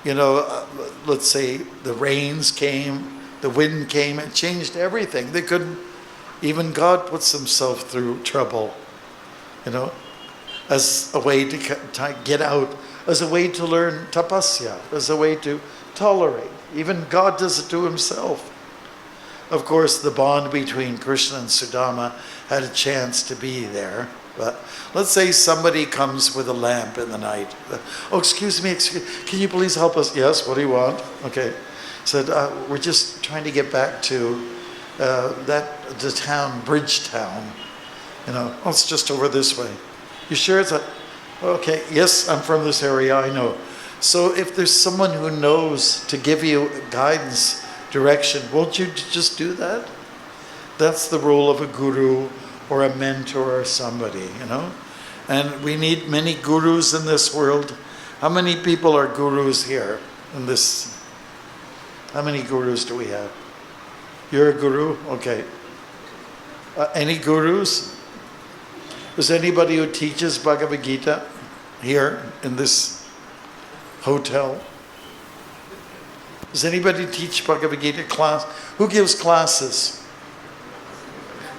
let's say the rains came, the wind came, it changed everything. They couldn't, even God puts himself through trouble, as a way to get out, as a way to learn tapasya, as a way to tolerate. Even God does it to himself. Of course, the bond between Krishna and Sudama had a chance to be there. But let's say somebody comes with a lamp in the night. "Oh, excuse me, can you please help us?" "Yes, what do you want?" "Okay." Said, "We're just trying to get back to the town, Bridgetown. "Oh, it's just over this way." "You sure it's okay, yes, I'm from this area, I know." So if there's someone who knows to give you guidance, direction, won't you just do that? That's the role of a guru or a mentor or somebody, And we need many gurus in this world. How many people are gurus here in this? How many gurus do we have? You're a guru? Okay. Any gurus? Is anybody who teaches Bhagavad Gita here in this hotel? Does anybody teach Bhagavad Gita class? Who gives classes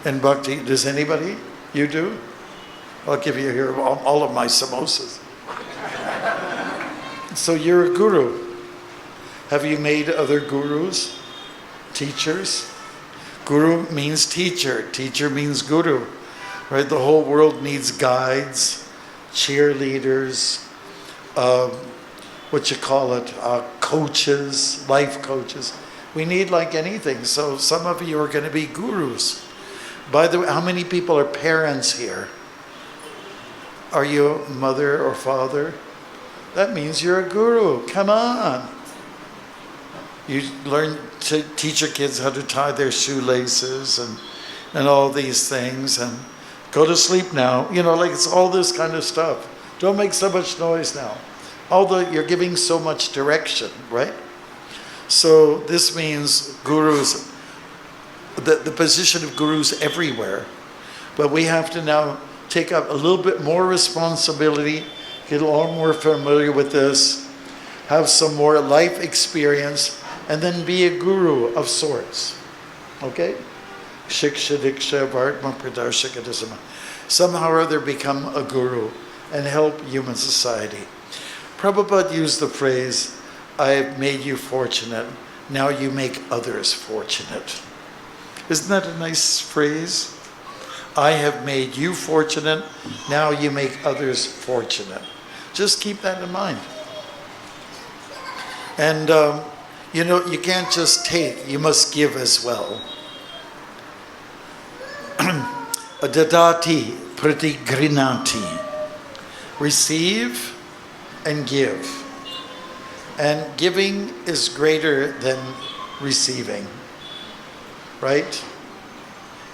in Bhakti? Does anybody? You do? I'll give you here all of my samosas. So you're a guru. Have you made other gurus? Teachers? Guru means teacher. Teacher means guru. Right? The whole world needs guides, cheerleaders, coaches, life coaches. We need like anything. So some of you are going to be gurus. By the way, how many people are parents here? Are you a mother or father? That means you're a guru. Come on. You learn to teach your kids how to tie their shoelaces and all these things, and go to sleep now. You know, like it's all this kind of stuff. Don't make so much noise now. Although you're giving so much direction, right? So this means gurus, the position of gurus everywhere. But we have to now take up a little bit more responsibility, get a little more familiar with this, have some more life experience, and then be a guru of sorts. Okay? Shiksha, diksha, vartma, pradarshakadasama. Somehow or other become a guru and help human society. Prabhupada used the phrase, I have made you fortunate, now you make others fortunate. Isn't that a nice phrase? I have made you fortunate, now you make others fortunate. Just keep that in mind. And, you know, you can't just take, you must give as well. Dadati pratigrinati. Receive and give. And giving is greater than receiving. Right?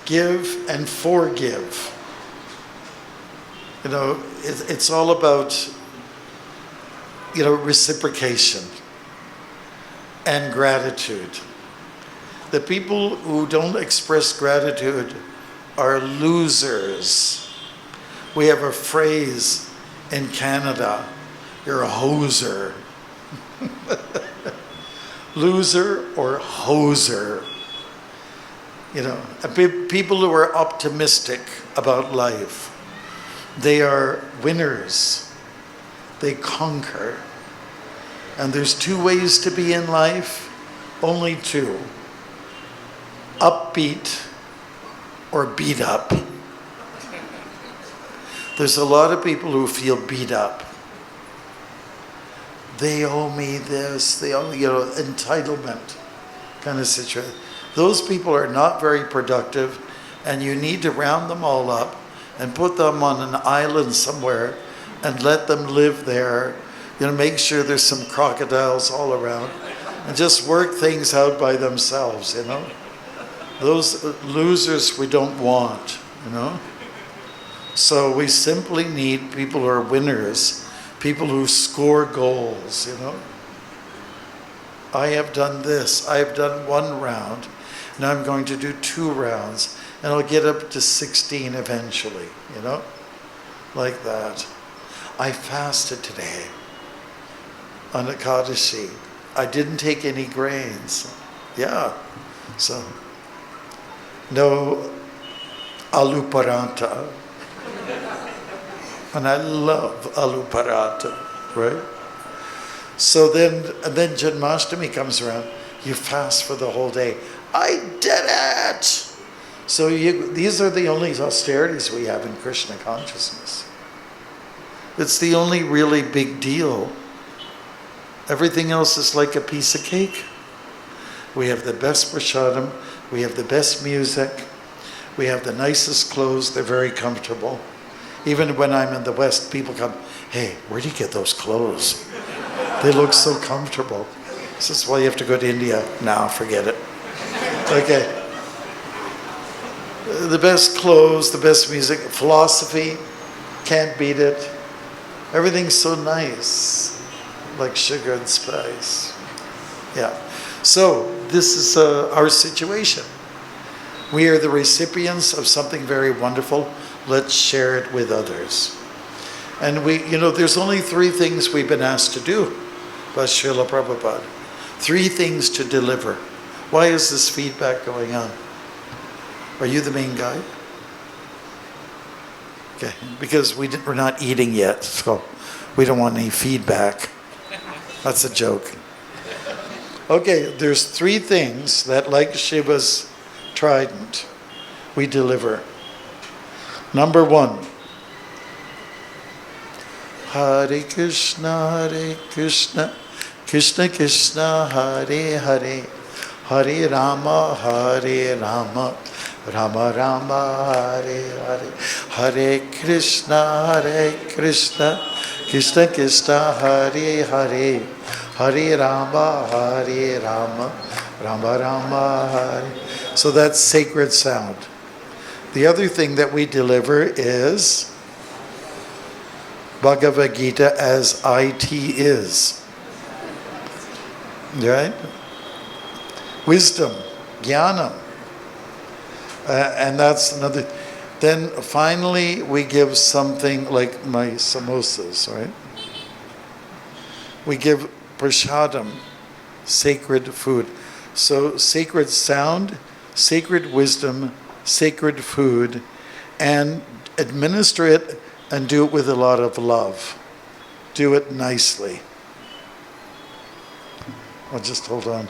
Give and forgive. You know, it's all about, you know, reciprocation and gratitude. The people who don't express gratitude are losers. We have a phrase in Canada, you're a hoser. Loser or hoser. You know, people who are optimistic about life, they are winners. They conquer. And there's two ways to be in life, only two. Upbeat or beat up. There's a lot of people who feel beat up. They owe me this, they owe, you know, entitlement kind of situation. Those people are not very productive, and you need to round them all up and put them on an island somewhere and let them live there. You know, make sure there's some crocodiles all around and just work things out by themselves, you know. Those losers we don't want, you know. So we simply need people who are winners, people who score goals, you know. I have done this, I have done one round, now I'm going to do 2 rounds, and I'll get up to 16 eventually, you know, like that. I fasted today on Ekadashi. I didn't take any grains. Yeah, so no aloo paratha. And I love aloo paratha, right? So then Janmashtami comes around. You fast for the whole day. I did it! So these are the only austerities we have in Krishna consciousness. It's the only really big deal. Everything else is like a piece of cake. We have the best prasadam, we have the best music, we have the nicest clothes, they're very comfortable. Even when I'm in the West, people come, hey, where do you get those clothes? They look so comfortable. This is why you have to go to India. Now, forget it. Okay. The best clothes, the best music, philosophy, can't beat it. Everything's so nice, like sugar and spice. Yeah. So this is our situation. We are the recipients of something very wonderful. let's share it with others. And there's only 3 things we've been asked to do by Srila Prabhupada. 3 things to deliver. Why is this feedback going on? Are you the main guy? Okay, because we're not eating yet, so we don't want any feedback. That's a joke. Okay, there's 3 things that, like Shiva's trident, we deliver. Number 1. Hare Krishna, Krishna Krishna, Hare Hare, Hare Rama, Rama Rama, Hare Hare, Hare Krishna, Krishna Krishna, Hare Hare, Hare Rama, Rama Rama, Hare. So that's sacred sound. The other thing that we deliver is Bhagavad Gita as it is. Right? Wisdom, jnana. And that's another. Then finally we give something like my samosas, right? We give prasadam, sacred food. So sacred sound, sacred wisdom, sacred food, and administer it and do it with a lot of love. Do it nicely. I'll just hold on.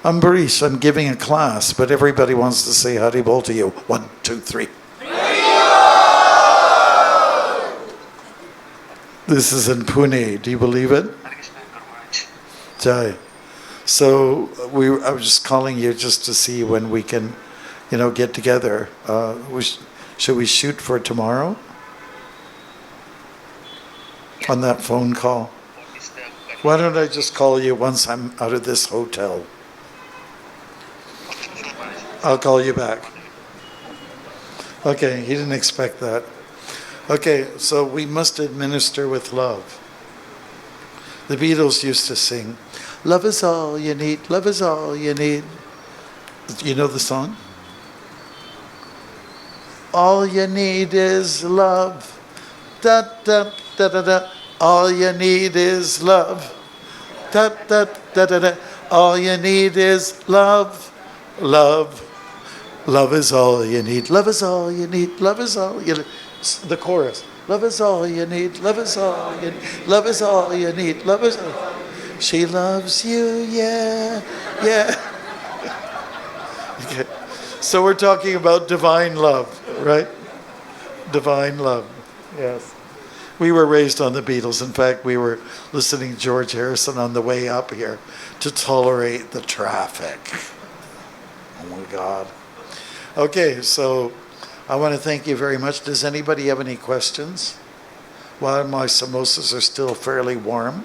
I'm Barish, I'm giving a class, but everybody wants to say Hari Bol to you. 1, 2, 3. This is in Pune. Do you believe it? Jai. So I was just calling you just to see when we can, get together. Should we shoot for tomorrow? On that phone call? Why don't I just call you once I'm out of this hotel? I'll call you back. Okay, he didn't expect that. Okay, so we must administer with love. The Beatles used to sing, "Love is all you need, love is all you need." You know the song? All you need is love. Da da da da da. All you need is love. Da da da da da. All you need is love. Love. Love is all you need. Love is all you need. Love is all you need. The chorus. Love is all you need. Love is all you need. Love is all you need. Love is all. She loves you, yeah, yeah. Okay. So we're talking about divine love, right? Divine love, yes. We were raised on the Beatles. In fact, we were listening to George Harrison on the way up here to tolerate the traffic. Oh my God. Okay, so I want to thank you very much. Does anybody have any questions? While my samosas are still fairly warm.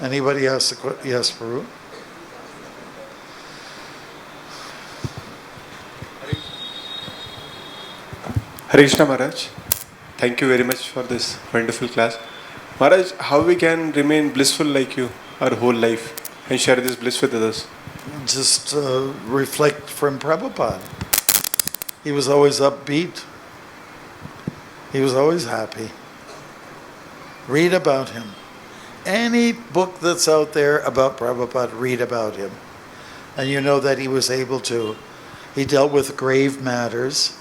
Anybody ask a question? Yes, Farouk? Hare Krishna Maharaj, thank you very much for this wonderful class. Maharaj, how we can remain blissful like you our whole life and share this bliss with others? Just reflect from Prabhupada. He was always upbeat. He was always happy. Read about him. Any book that's out there about Prabhupada, read about him. And you know that he was able to. He dealt with grave matters,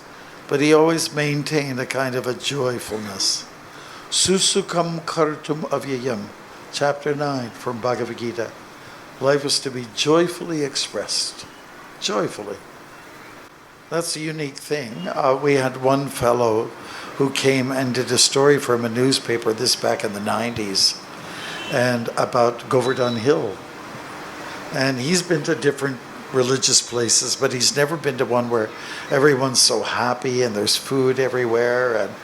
but he always maintained a kind of a joyfulness. Susukam kartum avyayam, chapter 9 from Bhagavad Gita. Life is to be joyfully expressed. Joyfully. That's a unique thing. We had one fellow who came and did a story from a newspaper, this back in the 90s, and about Govardhan Hill. And he's been to different religious places, but he's never been to one where everyone's so happy and there's food everywhere, and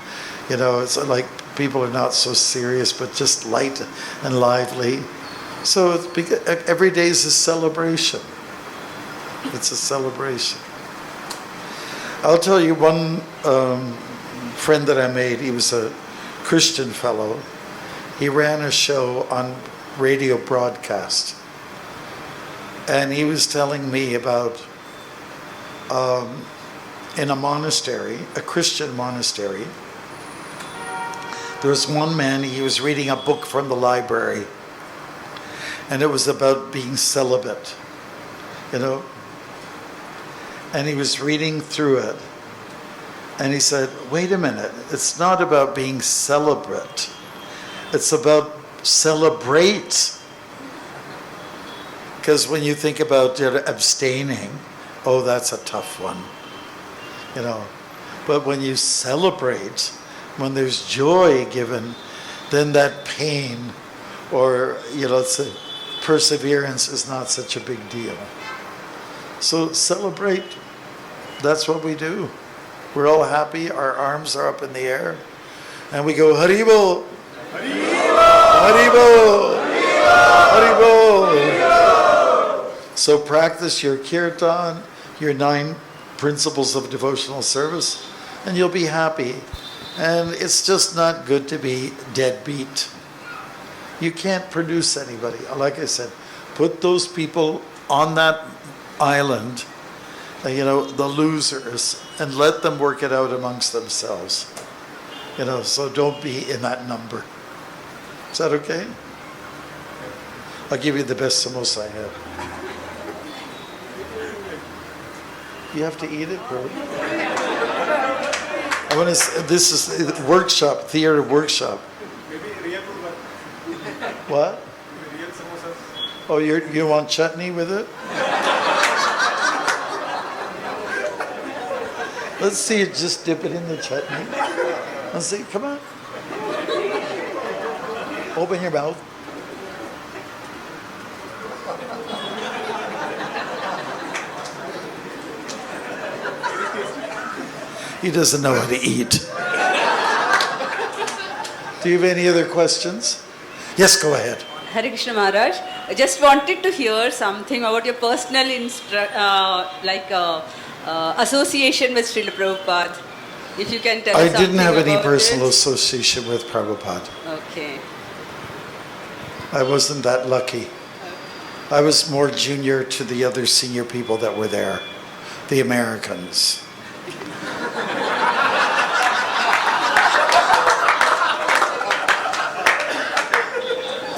it's like people are not so serious but just light and lively. So every day is a celebration. It's a celebration. I'll tell you one friend that I made. He was a Christian fellow. He ran a show on radio broadcast. And he was telling me about in a monastery, a Christian monastery. There was one man, he was reading a book from the library, and it was about being celibate, you know. And he was reading through it, and he said, wait a minute, it's not about being celibate, it's about celebrate. Because when you think about abstaining, oh, that's a tough one, you know. But when you celebrate, when there's joy given, then that pain or, perseverance is not such a big deal. So celebrate. That's what we do. We're all happy. Our arms are up in the air. And we go, Haribo! Haribo! Haribo! Haribo! So practice your kirtan, your 9 principles of devotional service, and you'll be happy. And it's just not good to be deadbeat. You can't produce anybody. Like I said, put those people on that island, the losers, and let them work it out amongst themselves. So don't be in that number. Is that okay? I'll give you the best samosa I have. You have to eat it, bro. This is a workshop, theater workshop. What? Oh, you want chutney with it? Let's see it. Just dip it in the chutney. Let's see. Come on. Open your mouth. He doesn't know how to eat. Do you have any other questions? Yes, go ahead. Hare Krishna Maharaj, I just wanted to hear something about your personal association with Srila Prabhupada. If you can tell us something. I didn't have any about personal it. association with Prabhupada. Okay. I wasn't that lucky. I was more junior to the other senior people that were there, the Americans.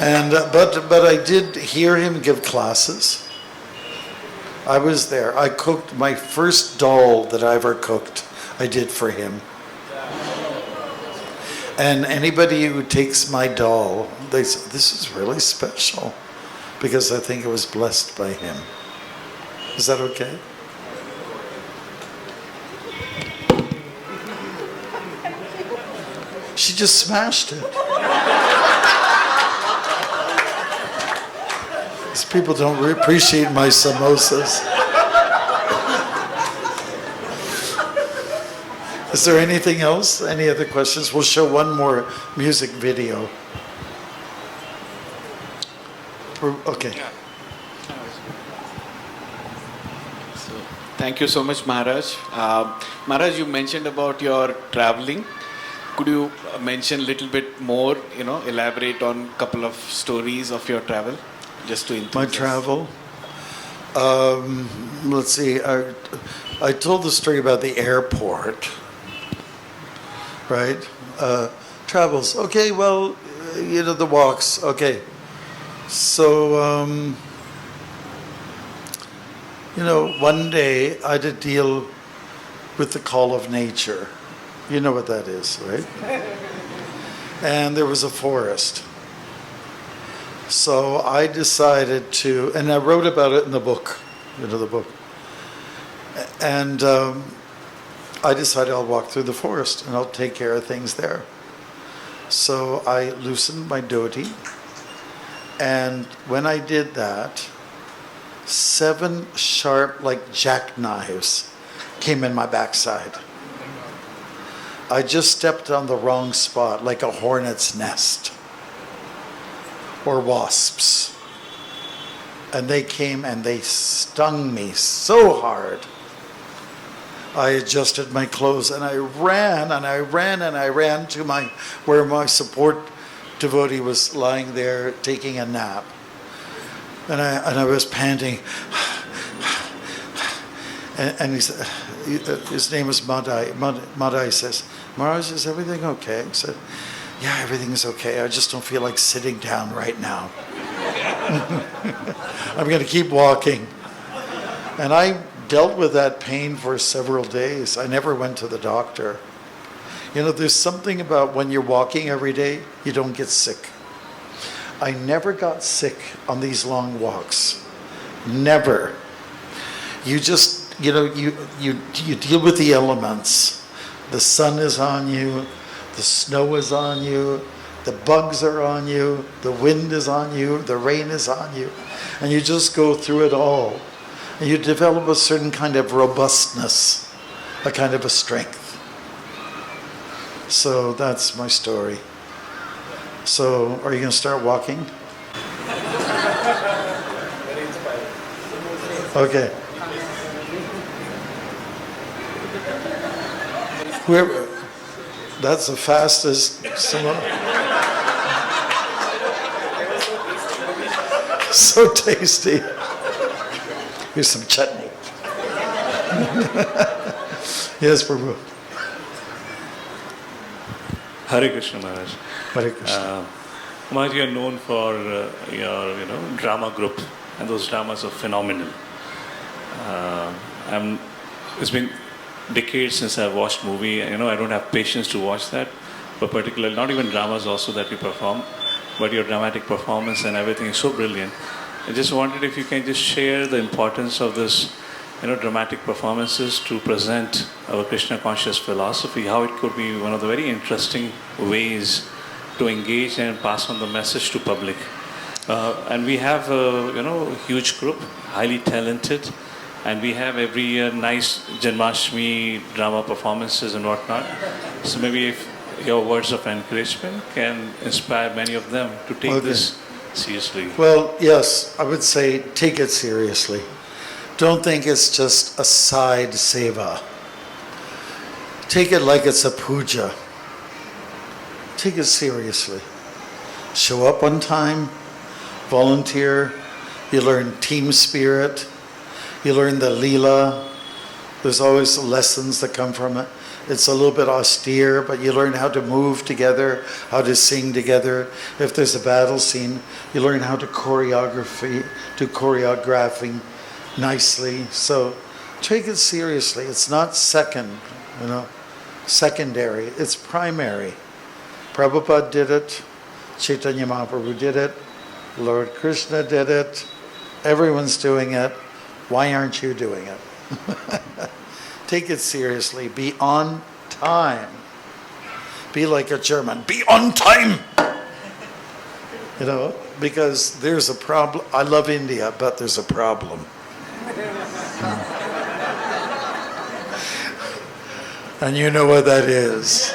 And but I did hear him give classes. I was there. I cooked my first dal that I ever cooked. I did for him. And anybody who takes my dal, they say, this is really special, because I think it was blessed by him. Is that okay? She just smashed it. These people don't appreciate my samosas. Is there anything else? Any other questions? We'll show one more music video. Okay. So, thank you so much, Maharaj. Maharaj, you mentioned about your traveling. Could you mention a little bit more, elaborate on a couple of stories of your travel? Just to enthuse my us. travel. Let's see. I told the story about the airport, right? Travels. Okay. Well, the walks. Okay. So, one day I had to deal with the call of nature. You know what that is, right? And there was a forest. So I decided to, and I wrote about it in the book, the book. And I decided I'll walk through the forest and I'll take care of things there. So I loosened my dhoti, and when I did that, 7 sharp, like jackknives, came in my backside. I just stepped on the wrong spot, like a hornet's nest. Or wasps. And they came and they stung me so hard. I adjusted my clothes and I ran and I ran and I ran to where my support devotee was lying there taking a nap. And I was panting. And he said, his name is Madai. Madai says, Maharaj, is everything okay? I said, yeah, everything's okay. I just don't feel like sitting down right now. I'm going to keep walking. And I dealt with that pain for several days. I never went to the doctor. You know, there's something about when you're walking every day, you don't get sick. I never got sick on these long walks. Never. You just, you know, you deal with the elements. The sun is on you, the snow is on you, the bugs are on you, the wind is on you, the rain is on you. And you just go through it all. And you develop a certain kind of robustness, a kind of a strength. So that's my story. So, are you going to start walking? Very inspiring. Okay. Whoever, that's the fastest. So tasty. Here's some chutney. Yes, Prabhu. Hare Krishna Maharaj. Hare Krishna. Maharaj, you are known for your drama group, and those dramas are phenomenal. It's been decades since I've watched movie. I don't have patience to watch that, but particularly not even dramas also that you perform, but your dramatic performance and everything is so brilliant. I just wondered if you can just share the importance of this, dramatic performances to present our Krishna conscious philosophy, how it could be one of the very interesting ways to engage and pass on the message to public. And we have a huge group, highly talented, and we have every year nice Janmashtami drama performances and whatnot. So maybe if your words of encouragement can inspire many of them to take this seriously. Well, yes, I would say take it seriously. Don't think it's just a side seva. Take it like it's a puja. Take it seriously. Show up on time, volunteer, you learn team spirit, you learn the lila. There's always lessons that come from it. It's a little bit austere, but you learn how to move together, how to sing together. If there's a battle scene, you learn how to choreographing nicely. So take it seriously. It's not secondary. It's primary. Prabhupada did it. Chaitanya Mahaprabhu did it. Lord Krishna did it. Everyone's doing it. Why aren't you doing it? Take it seriously. Be on time. Be like a German. Be on time! Because there's a problem. I love India, but there's a problem. And you know what that is.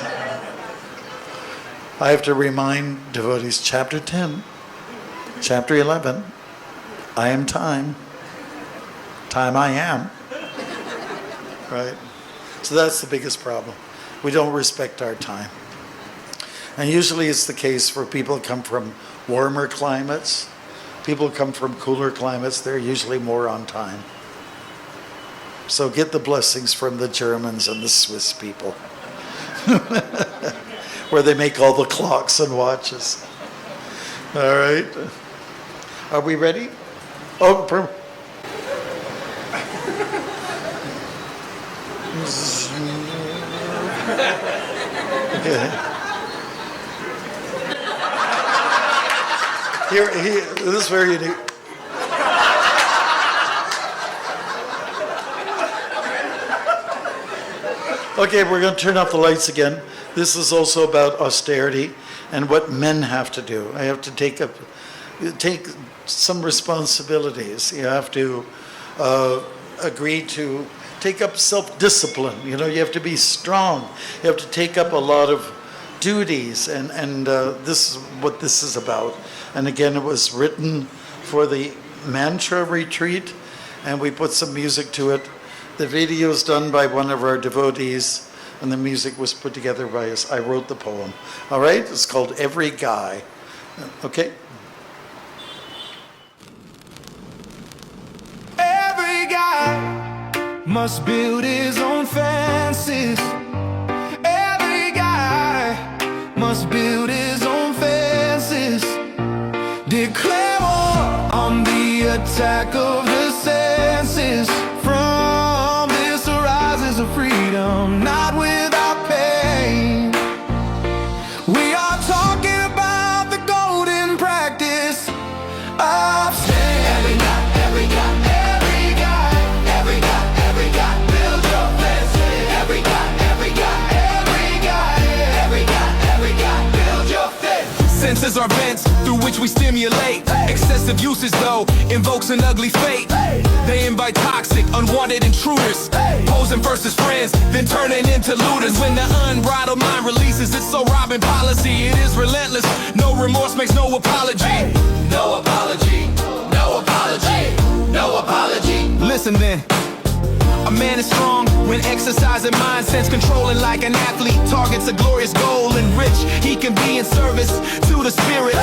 I have to remind devotees, chapter 10, chapter 11, I am time. Time I am. Right? So that's the biggest problem. We don't respect our time. And usually it's the case for people who come from warmer climates. People who come from cooler climates, they're usually more on time. So get the blessings from the Germans and the Swiss people. Where they make all the clocks and watches. All right. Are we ready? Oh, okay. Here, this is where you do. Okay, we're going to turn off the lights again. This is also about austerity and what men have to do. I have to take some responsibilities. You have to agree to take up self-discipline. You have to be strong. You have to take up a lot of duties, and this is what this is about. And again, it was written for the mantra retreat, and we put some music to it. The video is done by one of our devotees, and the music was put together by us. I wrote the poem. All right? It's called Every Guy. Okay? Every guy must build his own fences. Every guy must build his own fences. Declare war on the attack of the senses. From this arises a freedom, not without pain. We are talking about the golden practice of staying. Every guy, every guy, every guy, every guy, every guy, build your fences. Every guy, every guy, every guy, every guy, every guy, build your fence. Senses are vents through which we stimulate. Excessive uses, though, invokes an ugly fate. They invite toxic, unwanted intruders, posing first as friends, then turning into looters. When the unbridled mind releases its soul robbing policy, it is relentless. No remorse makes no apology. No apology, no apology, no apology. Listen then. A man is strong when exercising mind sense, controlling like an athlete, targets a glorious goal, and rich he can be in service to the spirit.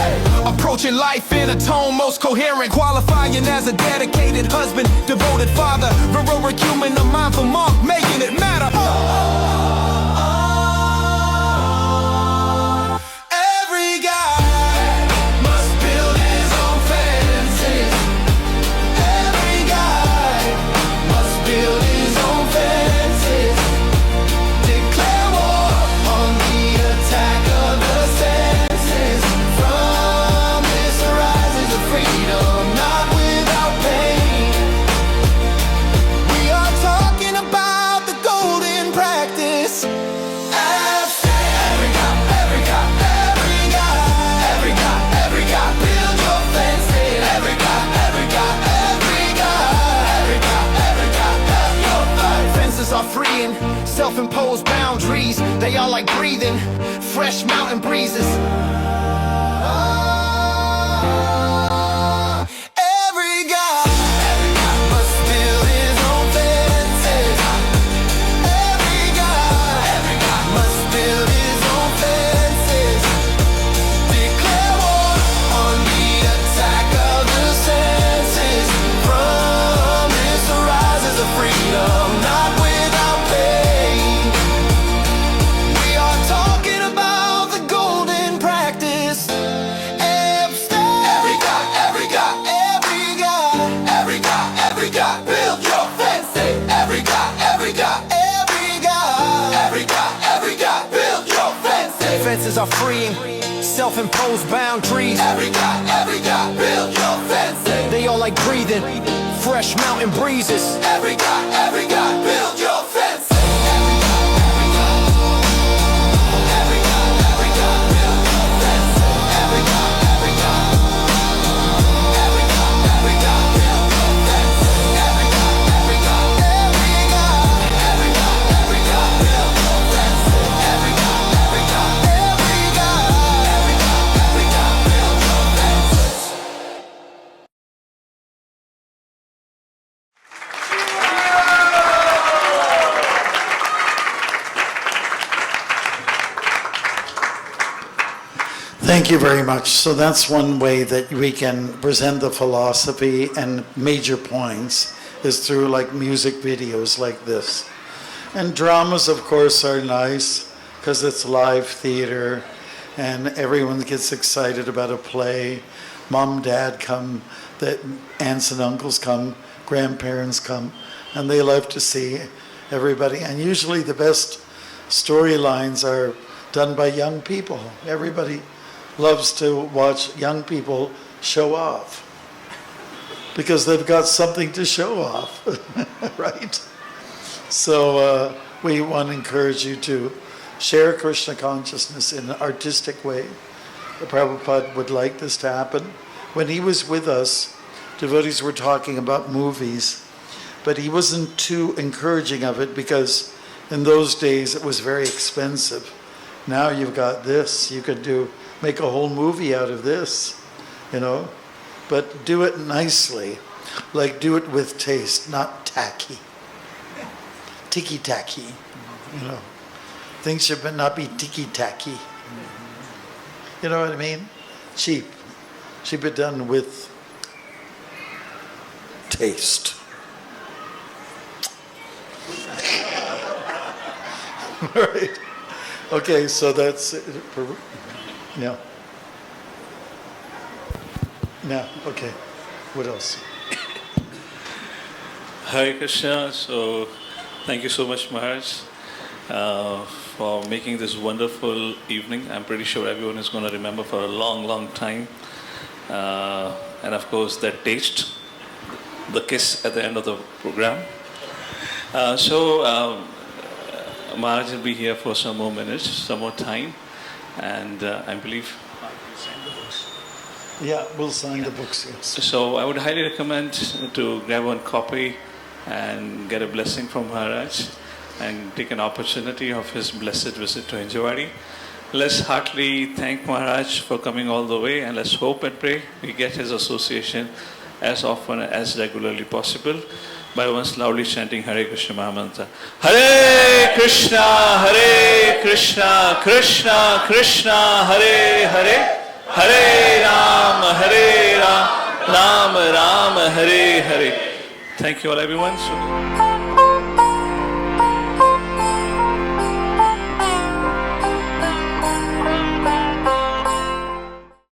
Approaching life in a tone most coherent, qualifying as a dedicated husband, devoted father, heroic human, a mindful monk, making it matter. Every guy must build his own fences. Every guy must build his own fences. Declare war on the attack of the senses. From this arises a freedom, not without pain. We are talking about the golden practice. Every guy, every guy, every guy, every guy, every guy, build your fences. Every guy, every guy, every guy, every guy, every guy, build your fence. Fences are freeing, self-imposed boundaries. They are like breathing fresh mountain breezes. Every guy must build his own fences. Every guy must build his own fences. Declare war on the attack of the senses. From this arises a freedom, not without pain. We are talking about the golden practice. Every guy, every guy, every guy, every guy, every guy, build your fences. Every guy, every guy, every guy, every guy, every guy, build your fences. Fences are freeing, self-imposed boundaries. Every guy, build your fences. They all like breathing fresh mountain breezes. Every guy, build your fences. Every guy, every guy, every guy, every guy, build your fences. Every guy, every guy, every guy, every guy, build your fences. Every guy, every guy, every guy, every guy, every guy, build your fences. Every guy, every guy, every guy, every guy, every guy, build your fences. Thank you very much. So that's one way that we can present the philosophy and major points is through like music videos like this. And dramas, of course, are nice because it's live theater and everyone gets excited about a play. Mom, dad come, the aunts and uncles come, grandparents come, and they love to see everybody. And usually the best storylines are done by young people. Everybody loves to watch young people show off because they've got something to show off, right? So we want to encourage you to share Krishna consciousness in an artistic way. The Prabhupada would like this to happen. When he was with us, devotees were talking about movies, but he wasn't too encouraging of it because in those days it was very expensive. Now you've got this, you could make a whole movie out of this, but do it nicely, like do it with taste, not tacky. Ticky-tacky, Things should not be ticky-tacky. You know what I mean? Cheap. Should be done with taste. Right. Okay, so that's, yeah. Yeah, okay. What else? Hare Krishna. So, thank you so much, Maharaj, for making this wonderful evening. I'm pretty sure everyone is going to remember for a long, long time. And of course, that taste, the kiss at the end of the program. Maharaj will be here for some more minutes, some more time, and I believe. Yeah, we'll sign the books, yes. So I would highly recommend to grab one copy and get a blessing from Maharaj and take an opportunity of his blessed visit to Hinjawadi. Let's heartily thank Maharaj for coming all the way, and let's hope and pray we get his association as often as regularly possible by once loudly chanting Hare Krishna Mahamantra. Hare Krishna, Krishna Krishna, Hare Hare, Hare Ram, Ram Ram, Hare Hare. Thank you all everyone. So